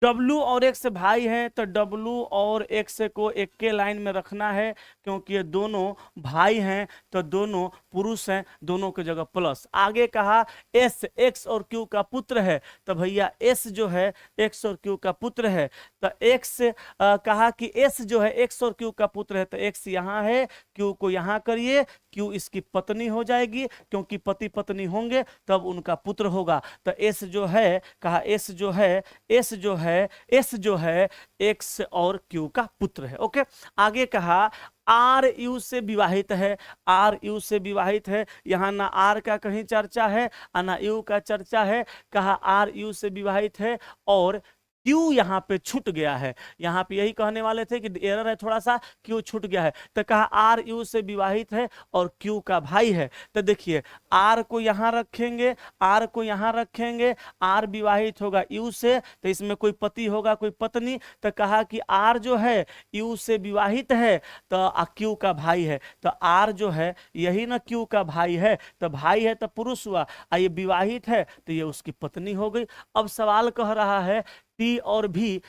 Speaker 1: डब्लू और एक्स भाई हैं तो डब्लू और एक्स को एक के लाइन में रखना है, क्योंकि ये दोनों भाई हैं तो दोनों पुरुष हैं, दोनों की जगह प्लस। आगे कहा एस एक्स और क्यू का पुत्र है, तो भैया एस जो है एक्स और क्यू का पुत्र है, तो एक्स कहा कि एस जो है एक्स और क्यू का पुत्र है, तो एक्स यहाँ है, क्यू को यहाँ करिए, क्यू इसकी पत्नी हो जाएगी, क्योंकि पति पत्नी होंगे तब उनका पुत्र होगा। तो एस जो है, कहा एस जो है, एस जो है, एस जो है एक्स और क्यू का पुत्र है। ओके, आगे कहा आर यू से विवाहित है, आर यू से विवाहित है, यहाँ ना आर का कहीं चर्चा है और ना यू का चर्चा है। कहा आर यू से विवाहित है और क्यू यहाँ पे छूट गया है, यहाँ पे यही कहने वाले थे कि एरर है थोड़ा सा, क्यू छूट गया है। तो कहा आर यू से विवाहित है और क्यू का भाई है। तो देखिए आर को यहाँ रखेंगे, आर को यहाँ रखेंगे, आर विवाहित होगा यू से, तो इसमें कोई पति होगा कोई पत्नी। तो कहा कि आर जो है यू से विवाहित है तो क्यू का भाई है, तो आर जो है यही ना क्यू का भाई है, तो भाई है तो पुरुष हुआ, ये विवाहित है तो ये उसकी पत्नी हो गई। अब सवाल कह रहा है टी और भी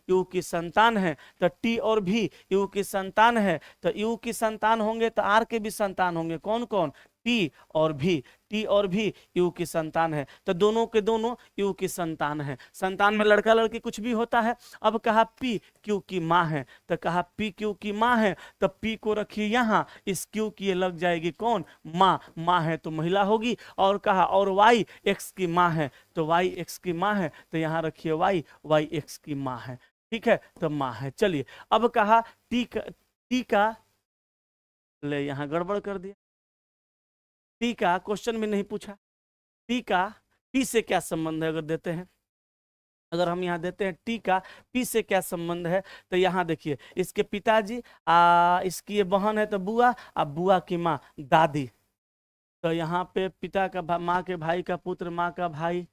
Speaker 1: यू की संतान है, तो टी और भी यू की संतान है, तो यू की संतान होंगे तो आर के भी संतान होंगे। कौन कौन? टी और भी यू की संतान है, तो दोनों के दोनों यू की संतान है। संतान में लड़का लड़की कुछ भी होता है। अब कहा पी क्यू की माँ है, तो कहा पी क्यू की माँ है, तो पी को रखिए यहाँ, इस क्यू की ये लग जाएगी कौन? माँ, माँ है तो महिला होगी। और कहा और वाई एक्स की माँ है, तो वाई एक्स की माँ है, तो यहाँ रखिए वाई, वाई एक्स की माँ है, ठीक है, तो माँ है। चलिए अब कहा टी का ले यहाँ गड़बड़ कर दिया, टी का क्वेश्चन में नहीं पूछा, टी का पी से क्या संबंध है? अगर देते हैं, अगर हम यहाँ देते हैं टी का पी से क्या संबंध है, तो यहाँ देखिए इसके पिताजी इसकी ये बहन है तो बुआ, बुआ की माँ दादी, तो यहाँ पे पिता का माँ के भाई का पुत्र, माँ का भाई।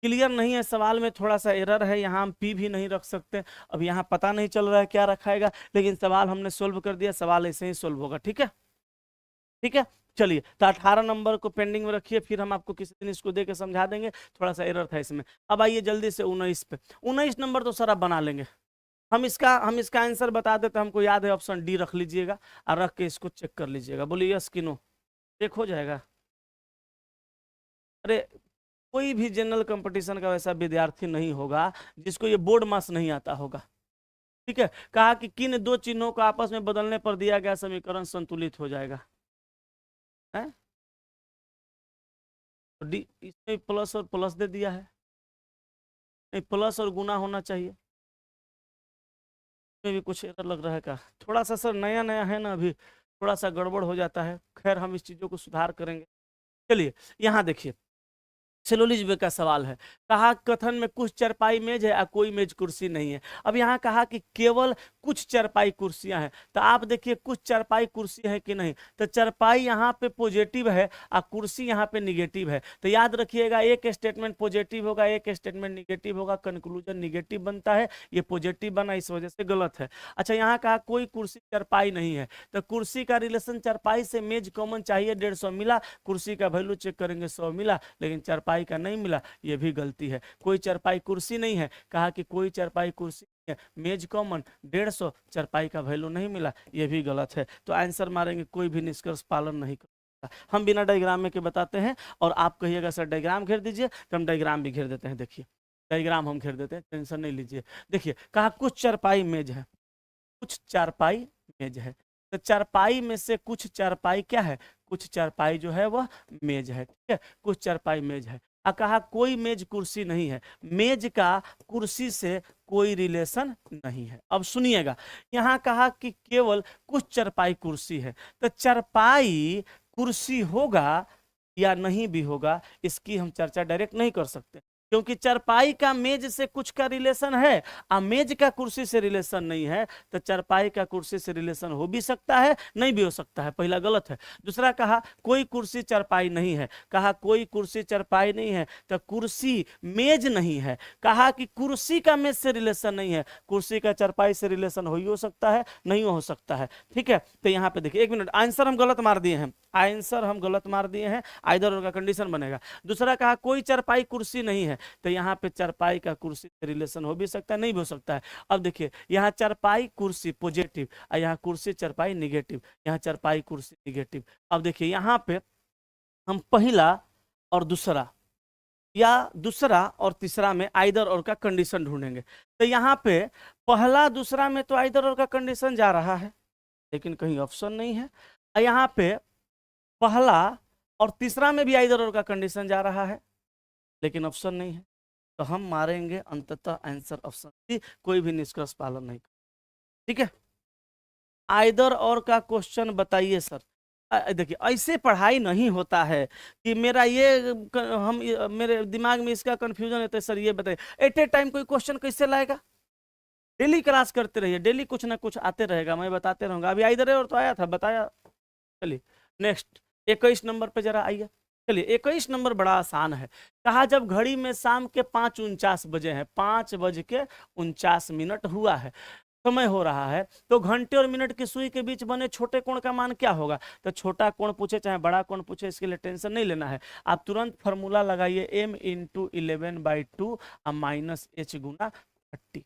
Speaker 1: क्लियर नहीं है, सवाल में थोड़ा सा एरर है, यहाँ हम पी भी नहीं रख सकते। अब यहाँ पता नहीं चल रहा है क्या रखाएगा, लेकिन सवाल हमने सोल्व कर दिया, सवाल ऐसे ही सोल्व होगा, ठीक है, ठीक है। चलिए तो 18 नंबर को पेंडिंग में रखिए, फिर हम आपको किसी दिन इसको दे के समझा देंगे, थोड़ा सा एरर था इसमें। अब आइए जल्दी से 19 पे। 19 नंबर तो सर आप बना लेंगे, हम इसका आंसर बता देते, हमको याद है ऑप्शन डी रख लीजिएगा और रख के इसको चेक कर लीजिएगा, बोलिए यस कि नो, चेक हो जाएगा। अरे कोई भी जनरल कंपटीशन का वैसा विद्यार्थी नहीं होगा जिसको ये बोर्ड मास नहीं आता होगा, ठीक है। कहा कि किन दो चिन्हों को आपस में बदलने पर दिया गया समीकरण संतुलित हो जाएगा, है? तो डी इसमें प्लस और प्लस दे दिया है, नहीं प्लस और गुना होना चाहिए, इसमें भी कुछ एरर लग रहा है। का थोड़ा सा सर नया नया है ना, अभी थोड़ा सा गड़बड़ हो जाता है, खैर हम इस चीजों को सुधार करेंगे। चलिए यहाँ देखिए सेलोलिज्म का सवाल है, कहा कथन में कुछ चरपाई मेज है और कोई मेज कुर्सी नहीं है। अब यहाँ कहा कि केवल कुछ चरपाई कुर्सियां हैं, तो आप देखिए कुछ चरपाई कुर्सी है कि नहीं, तो चरपाई यहाँ पे पॉजिटिव है और कुर्सी यहाँ पे निगेटिव है। तो याद रखिएगा एक स्टेटमेंट पॉजिटिव होगा, एक स्टेटमेंट निगेटिव होगा, कंक्लूजन निगेटिव बनता है, ये पॉजिटिव बना इस वजह से गलत है। अच्छा यहाँ कहा कोई कुर्सी चरपाई नहीं है, तो कुर्सी का रिलेशन चरपाई से मेज कॉमन चाहिए 150 मिला, कुर्सी का वैल्यू चेक करेंगे 100 मिला, लेकिन चरपाई चरपाई का नहीं मिला, ये भी गलती है। कोई चरपाई कुर्सी नहीं है, कहा कि कोई चरपाई कुर्सी नहीं है। मेज कॉमन 150, चरपाई का वैल्यू नहीं मिला, ये भी गलत है। तो आंसर मारेंगे कोई भी निष्कर्ष पालन नहीं करता। हम बिना डायग्राम में के बताते हैं, और आप कहिएगा सर डायग्राम घेर दीजिए, तो हम डायग्राम भी घेर देते हैं। देखिए डायग्राम हम घेर देते हैं, टेंशन नहीं लीजिए। देखिए कहा कुछ चारपाई मेज है, कुछ चारपाई मेज है। तो चारपाई में से कुछ चारपाई क्या है, कुछ चारपाई जो है वह मेज है, ठीक है, कुछ चारपाई मेज है। कहा कोई मेज कुर्सी नहीं है, मेज का कुर्सी से कोई रिलेशन नहीं है। अब सुनिएगा, यहाँ कहा कि केवल कुछ चारपाई कुर्सी है, तो चारपाई कुर्सी होगा या नहीं भी होगा, इसकी हम चर्चा डायरेक्ट नहीं कर सकते, क्योंकि चारपाई का मेज से कुछ का रिलेशन है और मेज का कुर्सी से रिलेशन नहीं है। तो चारपाई का कुर्सी से रिलेशन हो भी सकता है, नहीं भी हो सकता है, पहला गलत है। दूसरा कहा कोई कुर्सी चारपाई नहीं है, कहा कोई कुर्सी चारपाई नहीं है, तो कुर्सी मेज नहीं है। कहा कि कुर्सी का मेज से रिलेशन नहीं है, कुर्सी का चारपाई से रिलेशन हो सकता है, नहीं हो सकता है, ठीक है। तो यहाँ पे देखिए, एक मिनट, आंसर हम गलत मार दिए हैं, आंसर हम गलत मार दिए हैं, आइदर और का कंडीशन बनेगा। दूसरा कहा कोई चारपाई कुर्सी नहीं है, तो यहाँ पे चारपाई का कुर्सी से रिलेशन हो भी सकता है, नहीं भी हो सकता है। अब देखिए यहाँ चारपाई कुर्सी पॉजिटिव और यहाँ कुर्सी चारपाई निगेटिव, यहाँ चारपाई कुर्सी निगेटिव। अब देखिए यहाँ पे हम पहला और दूसरा या दूसरा और तीसरा में आइदर और का कंडीशन ढूंढेंगे। तो यहाँ पे पहला दूसरा में तो आइदर और का कंडीशन जा रहा है, लेकिन कहीं ऑप्शन नहीं है। यहाँ पे पहला और तीसरा में भी आइदर और का कंडीशन जा रहा है, लेकिन ऑप्शन नहीं है। तो हम मारेंगे अंततः आंसर ऑप्शन सी, कोई भी निष्कर्ष पालन नहीं कर, ठीक है। आइदर और का क्वेश्चन बताइए सर। देखिए ऐसे पढ़ाई नहीं होता है कि मेरा ये मेरे दिमाग में इसका कंफ्यूजन है, सर ये बताइए एट ए टाइम कोई क्वेश्चन कैसे लाएगा। डेली क्लास करते रहिए, डेली कुछ ना कुछ आते रहेगा, मैं बताते रहूंगा। अभी आइदर और तो आया था, बताया। चलिए नेक्स्ट 21 नंबर पे जरा आइए। चलिए 21 नंबर बड़ा आसान है। कहा जब घड़ी में शाम के 5:49 बजे हैं, 5:49 हुआ है, समय हो रहा है, तो घंटे और मिनट की सुई के बीच बने छोटे कोण का मान क्या होगा। तो छोटा कोण पूछे चाहे बड़ा कोण पूछे, इसके लिए टेंशन नहीं लेना है। आप तुरंत फॉर्मूला लगाइए, m × 11/2 -h × 30,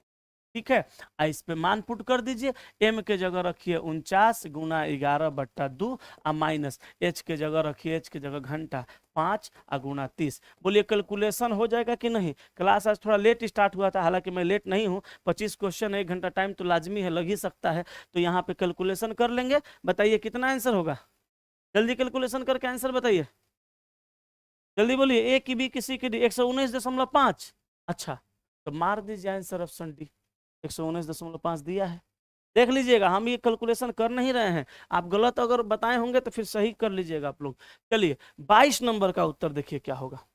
Speaker 1: ठीक है। इस पे मान पुट कर दीजिए, m के जगह रखिए 49 × 11/2 माइनस h के जगह रखिए, h के जगह घंटा 5 × 30। बोलिए कैलकुलेशन हो जाएगा कि नहीं। क्लास आज थोड़ा लेट स्टार्ट हुआ था, हालांकि मैं लेट नहीं हूँ। 25 क्वेश्चन 1 घंटा टाइम तो लाजमी है, लग ही सकता है। तो यहाँ पे कैलकुलेशन कर लेंगे। बताइए कितना आंसर होगा, जल्दी कैलकुलेशन करके आंसर बताइए, जल्दी बोलिए। ए की बी किसी की डी, 119.5। अच्छा तो मार दीजिए आंसर ऑप्शन डी, 119.5 दिया है। देख लीजिएगा, हम ये कैलकुलेशन कर नहीं रहे हैं, आप गलत अगर बताए होंगे तो फिर सही कर लीजिएगा आप लोग। चलिए 22 नंबर का उत्तर देखिए क्या होगा,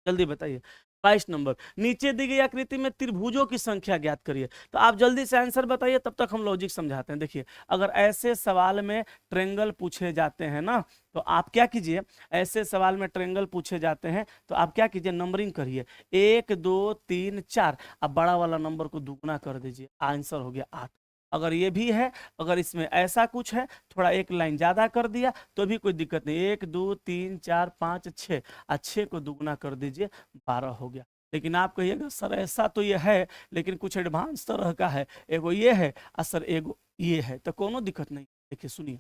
Speaker 1: जल्दी बताइए। 22 नंबर, नीचे दी गई आकृति में त्रिभुजों की संख्या ज्ञात करिए। तो आप जल्दी से आंसर बताइए, तब तक हम लॉजिक समझाते हैं। देखिए अगर ऐसे सवाल में ट्रेंगल पूछे जाते हैं ना, तो आप क्या कीजिए, ऐसे सवाल में ट्रेंगल पूछे जाते हैं तो आप क्या कीजिए, नंबरिंग करिए 1 2 3 4, अब बड़ा वाला नंबर को दुगुना कर दीजिए, आंसर हो गया 8। अगर ये भी है, अगर इसमें ऐसा कुछ है, थोड़ा एक लाइन ज्यादा कर दिया तो भी कोई दिक्कत नहीं, 1 2 3 4 5 6, 6 को दुगुना कर दीजिए, 12 हो गया। लेकिन आप कहिएगा सर ऐसा तो ये है, लेकिन कुछ एडवांस तरह का है, एगो ये है और सर एगो ये है, तो कोनो दिक्कत नहीं। देखिए सुनिए,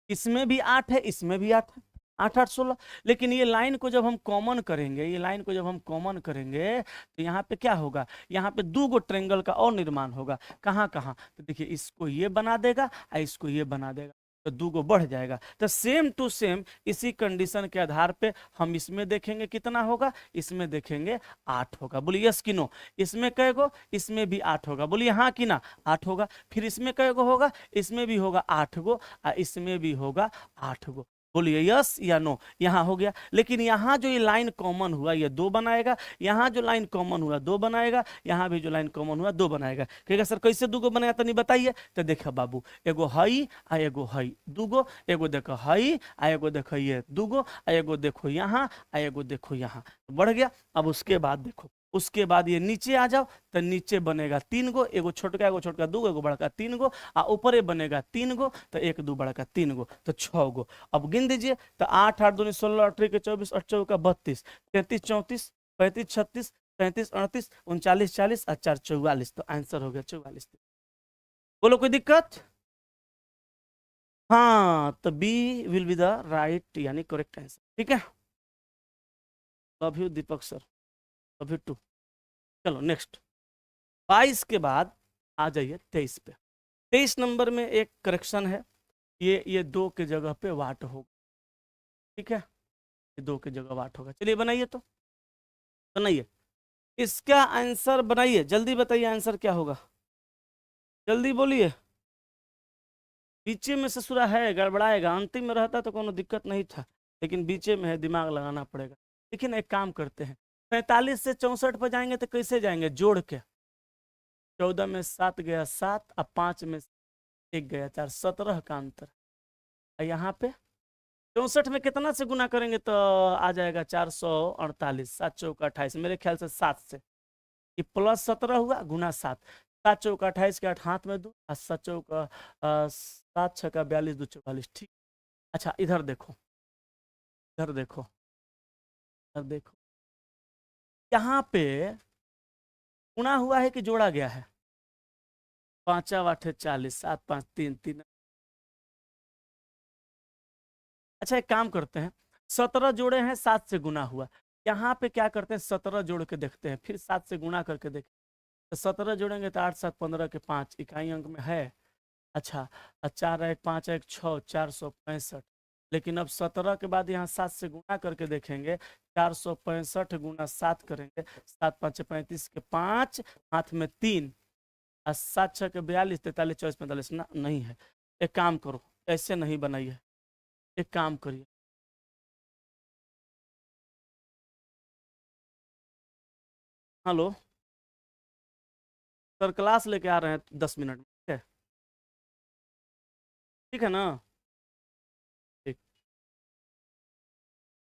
Speaker 1: इसमें भी 8 है, इसमें भी 8 है, 8 8 16। लेकिन ये लाइन को जब हम कॉमन करेंगे, ये लाइन को जब हम कॉमन करेंगे तो यहाँ पे क्या होगा, यहाँ पे 2 गो ट्रेंगल का और निर्माण होगा। कहाँ कहाँ, तो देखिए इसको ये बना देगा और इसको ये बना देगा, तो 2 गो बढ़ जाएगा। तो सेम टू सेम इसी कंडीशन के आधार पे हम इसमें देखेंगे कितना होगा, इसमें देखेंगे 8 होगा। बोलिए यस कि नो। इसमें कै गो, इसमें भी 8 होगा, बोलिए हाँ कि ना, 8 होगा। फिर इसमें कै गो होगा, इसमें भी होगा 8 गो और इसमें भी होगा 8 गो। बोलिए यस या नो। यहाँ हो गया, लेकिन यहाँ जो ये लाइन कॉमन हुआ ये 2 बनाएगा, यहाँ जो लाइन कॉमन हुआ 2 बनाएगा, यहाँ भी जो लाइन कॉमन हुआ 2 बनाएगा। कहेगा सर कैसे 2 गो बनाया, तो नहीं बताइए। तो देखो बाबू, एगो हई आ एगो हई, 2 गो, एगो देखो हई आ एगो देखो ये 2 गो, आ एगो देखो यहाँ आ एगो देखो यहाँ, बढ़ गया। अब उसके बाद देखो उसके बाद ये नीचे आ जाओ तो नीचे बनेगा 3 गो, एगो छोटका 2 गो, एगो बड़का 3 गो, आ ऊपरे बनेगा 3 गो, तो 1 2 बड़का 3 गो, तो 6 गो। अब गिन दीजिए, तो 8 8 दूनी 16, 8 के 24, 8 चौका 32, 33 34, 35 36, 37 38, 39 40 और 4 44, तो आंसर हो गया 44। बोलो कोई दिक्कत? हाँ, तो B will be the right यानी करेक्ट आंसर। ठीक है, love you Deepak sir, love you too. चलो नेक्स्ट, 22 के बाद आ जाइए 23 पे। 23 नंबर में एक करेक्शन है, ये 2 के जगह पे वाट होगा। ठीक है, ये 2 के जगह वाट होगा। चलिए बनाइए, तो बनाइए इसका आंसर, बनाइए जल्दी बताइए आंसर क्या होगा, जल्दी बोलिए। बीचे में ससुरा है, गड़बड़ाएगा, अंतिम में रहता तो कोनो दिक्कत नहीं था, लेकिन बीचे में है, दिमाग लगाना पड़ेगा। लेकिन एक काम करते हैं, 45 से 64 पर जाएंगे तो कैसे जाएंगे, जोड़ के। 14 में 7 गया 7, अब 5 में 1 गया 4, 17 का अंतर। यहाँ पे 64 में कितना से गुना करेंगे तो आ जाएगा 448, 7 चौका 28, मेरे ख्याल से 7 से, ये प्लस 17 हुआ गुना 7, 7 चौका 28 के 8 हाथ में 2, 7 चौका 7 छक्का 42, 2 44। ठीक, अच्छा इधर देखो, इधर देखो, इधर देखो, यहाँ पे गुना हुआ है कि जोड़ा गया है, 5 8 40, 7 5 3 3। अच्छा एक काम करते हैं, 17 जोड़े हैं, 7 से गुना हुआ, यहाँ पे क्या करते हैं 17 जोड़ के देखते हैं, फिर 7 से गुना करके देखते हैं। तो 17 जोड़ेंगे तो 8 7 15 के 5 इकाई अंक में है। अच्छा, 4 1 5 1 6, 465। लेकिन अब 17 के बाद यहाँ 7 से गुना करके देखेंगे, 465 गुना 7 करेंगे, 7 5 35 के 5 हाथ में 3, और 7 6 के 42, 43 24 45 ना नहीं है। एक काम करो, ऐसे नहीं बनाइए, एक काम करिए, हेलो सर, क्लास लेके आ रहे हैं 10 मिनट में, ठीक है? ठीक है ना? ठीक,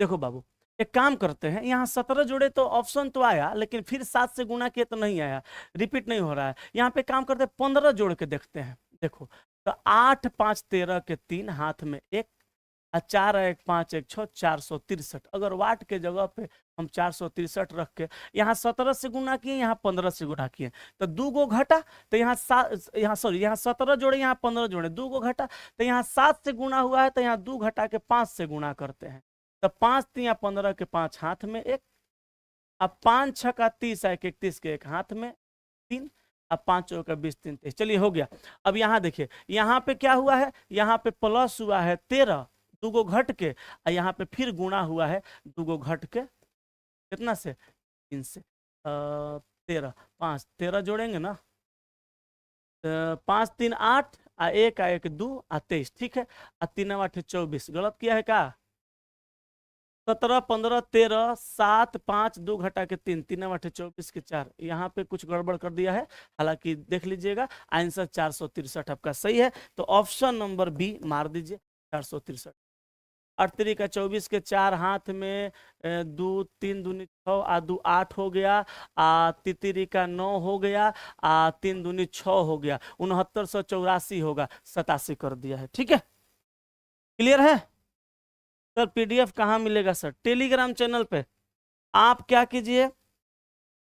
Speaker 1: देखो बाबू, एक काम करते हैं, यहाँ 17 जोड़े तो ऑप्शन तो आया, लेकिन फिर 7 से गुना किए तो नहीं आया, रिपीट नहीं हो रहा है। यहाँ पे काम करते हैं, 15 जोड़ के देखते हैं। देखो, तो 8 5 13 के 3 हाथ में 1, 4 1 5 1 6, 463। अगर वाट के जगह पे हम 463 रख के यहाँ 17 से गुना किए, यहाँ 15 से गुना किए, तो 2 गो घटा, तो यहाँ यहाँ सॉरी, यहाँ 17 जोड़े, यहाँ 15 जोड़े, 2 गो घटा, तो यहाँ 7 से गुना हुआ है, तो यहाँ 2 घटा के 5 से गुना करते हैं, तो 5 3 15 के 5 हाथ में 1, अब 5 6 का 30 1 31 के 1 हाथ में 3, अब 5 चौका 20 3 23। चलिए हो गया। अब यहाँ देखिए, यहाँ पे क्या हुआ है, यहाँ पे प्लस हुआ है 13, 2 गो घट के, और यहाँ पे फिर गुणा हुआ है 2 गो घट के, कितना से 3 से, 13 5 13 जोड़ेंगे ना, 5 3 8, आ 1 आ 1 2 आ 23। ठीक है, आ 3 8 24, गलत किया है क्या? 17 15 13 7 5 2 घटा के 3, 3 8 24 के 4, यहाँ पे कुछ गड़बड़ कर दिया है, हालांकि देख लीजिएगा आंसर 463 आपका सही है। तो ऑप्शन नंबर बी मार दीजिए, 463। 8 का 24 के 4 हाथ में 2 3 दूनी 6, आ 2 8 हो गया, आ तितरी का 9 हो गया, आ 3 दूनी 6 हो गया, 6984 होगा, 87 कर दिया है। ठीक है, क्लियर है सर? पीडीएफ कहाँ मिलेगा सर? टेलीग्राम चैनल पे। आप क्या कीजिए,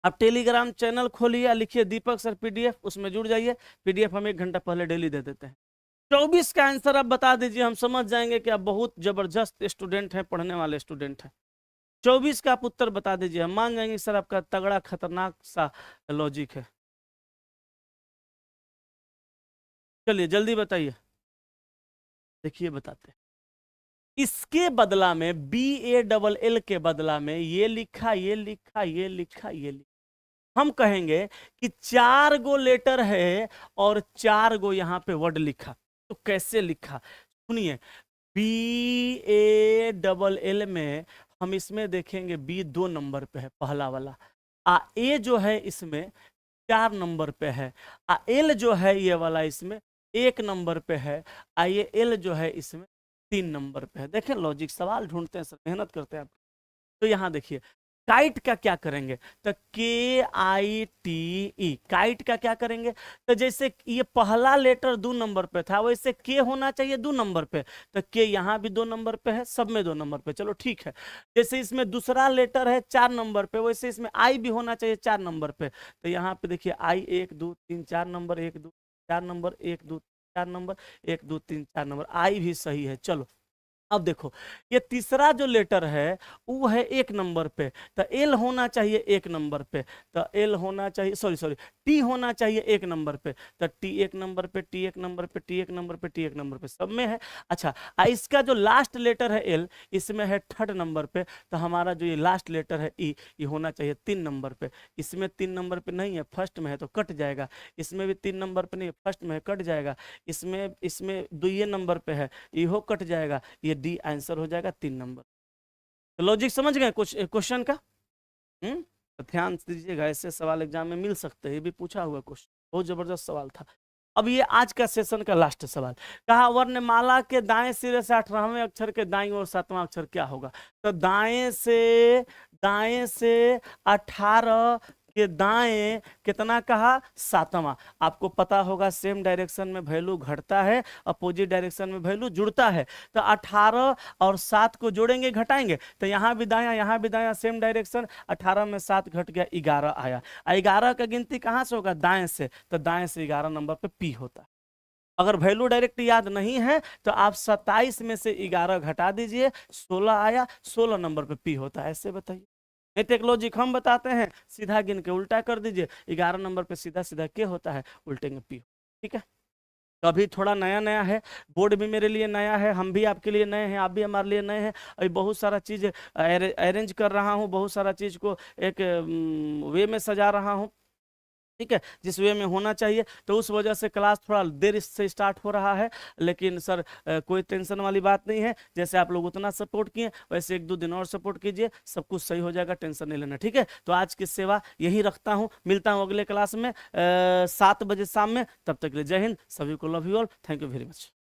Speaker 1: आप टेलीग्राम चैनल खोलिए, लिखिए दीपक सर पीडीएफ, उसमें जुड़ जाइए। पीडीएफ हम 1 घंटा पहले डेली दे देते हैं। 24 का आंसर आप बता दीजिए, हम समझ जाएंगे कि आप बहुत जबरदस्त स्टूडेंट हैं, पढ़ने वाले स्टूडेंट हैं। 24 का आप उत्तर बता दीजिए, हम मान जाएंगे सर आपका तगड़ा खतरनाक सा लॉजिक है। चलिए जल्दी बताइए, देखिए बताते हैं। इसके बदला में BALL के बदला में ये लिखा, ये लिखा, ये लिखा, ये लिखा। हम कहेंगे कि 4 गो लेटर है और 4 गो यहाँ पे वर्ड लिखा, तो कैसे लिखा सुनिए। BALL में हम इसमें देखेंगे, B 2 नंबर पे है, पहला वाला। A जो है इसमें 4 नंबर पे है, L जो है ये वाला इसमें 1 नंबर पे है, ये L जो है इसमें 3 नंबर पे है। देखें लॉजिक, सवाल ढूंढते हैं सर, मेहनत करते हैं आप। तो यहाँ देखिए, काइट का क्या करेंगे? तो KITE, काइट का क्या करेंगे? तो जैसे ये पहला लेटर 2 नंबर पे था, वैसे के होना चाहिए 2 नंबर पे, तो के यहाँ भी 2 नंबर पे है, सब में 2 नंबर पे, चलो ठीक है। जैसे इसमें दूसरा लेटर है 4 नंबर पे, वैसे इसमें आई भी होना चाहिए 4 नंबर पे, तो यहाँ पे देखिए आई 1 2 3 4 नंबर, 1 2 4 नंबर, 1 2 4 नंबर, 1 2 3 4 नंबर, आई भी सही है। चलो अब देखो, ये तीसरा जो लेटर है वो है 1 नंबर पे, तो एल होना चाहिए 1 नंबर पे, तो एल होना चाहिए, सॉरी टी होना चाहिए 1 नंबर पे, तो टी 1 नंबर पे, टी 1 नंबर पे, टी 1 नंबर पे, टी 1 नंबर पे, सब में है। अच्छा, इसका जो लास्ट लेटर है एल, इसमें है 3rd नंबर पे, तो हमारा जो ये लास्ट लेटर है ई, ये होना चाहिए 3 नंबर पे। इसमें 3 नंबर पे नहीं है, फर्स्ट में है तो कट जाएगा। इसमें भी 3 नंबर पे नहीं है, फर्स्ट में है, कट जाएगा। इसमें इसमें 2 नंबर पे है, इहो कट जाएगा। ये डी आंसर हो जाएगा 3 नंबर। तो लॉजिक समझ गए कुछ क्वेश्चन का? तो ध्यान दीजिएगा, ऐसे सवाल एग्जाम में मिल सकते हैं, ये भी पूछा हुआ क्वेश्चन, बहुत जबरदस्त सवाल था। अब ये आज का सेशन का लास्ट सवाल, कहा वर्णमाला के दाएं सिरे से 18वें अक्षर के दाईं ओर 7वां अक्षर क्या होगा? तो दाएं से 18 के दाएं कितना कहा? 7वां। आपको पता होगा सेम डायरेक्शन में वैल्यू घटता है, अपोजिट डायरेक्शन में वैल्यू जुड़ता है, तो 18 और 7 को जोड़ेंगे घटाएंगे, तो यहाँ भी दायां सेम डायरेक्शन, 18 में 7 घट गया, 11 आया। 11 का गिनती कहाँ से होगा? दाएं से, तो दाएं से 11 नंबर पे पी होता है। अगर वैल्यू डायरेक्ट याद नहीं है तो आप 27 में से 11 घटा दीजिए, 16 आया, 16 नंबर पे पी होता है। ऐसे बताइए, नहीं तो एक लॉजिक हम बताते हैं, सीधा गिन के उल्टा कर दीजिए, 11 नंबर पे सीधा सीधा के होता है, उल्टे में पी। ठीक है, तो अभी थोड़ा नया नया है, बोर्ड भी मेरे लिए नया है, हम भी आपके लिए नए हैं, आप भी हमारे लिए नए हैं। अभी बहुत सारा चीज़ अरेंज कर रहा हूँ, बहुत सारा चीज़ को एक वे में सजा रहा हूँ, ठीक है, जिस वे में होना चाहिए। तो उस वजह से क्लास थोड़ा देर से स्टार्ट हो रहा है, लेकिन सर कोई टेंशन वाली बात नहीं है, जैसे आप लोग उतना सपोर्ट किए वैसे 1-2 दिन और सपोर्ट कीजिए, सब कुछ सही हो जाएगा, टेंशन नहीं लेना। ठीक है, तो आज की सेवा यही रखता हूँ, मिलता हूँ अगले क्लास में 7 बजे शाम में, तब तक के लिए जय हिंद, सभी को love you all, thank you very much.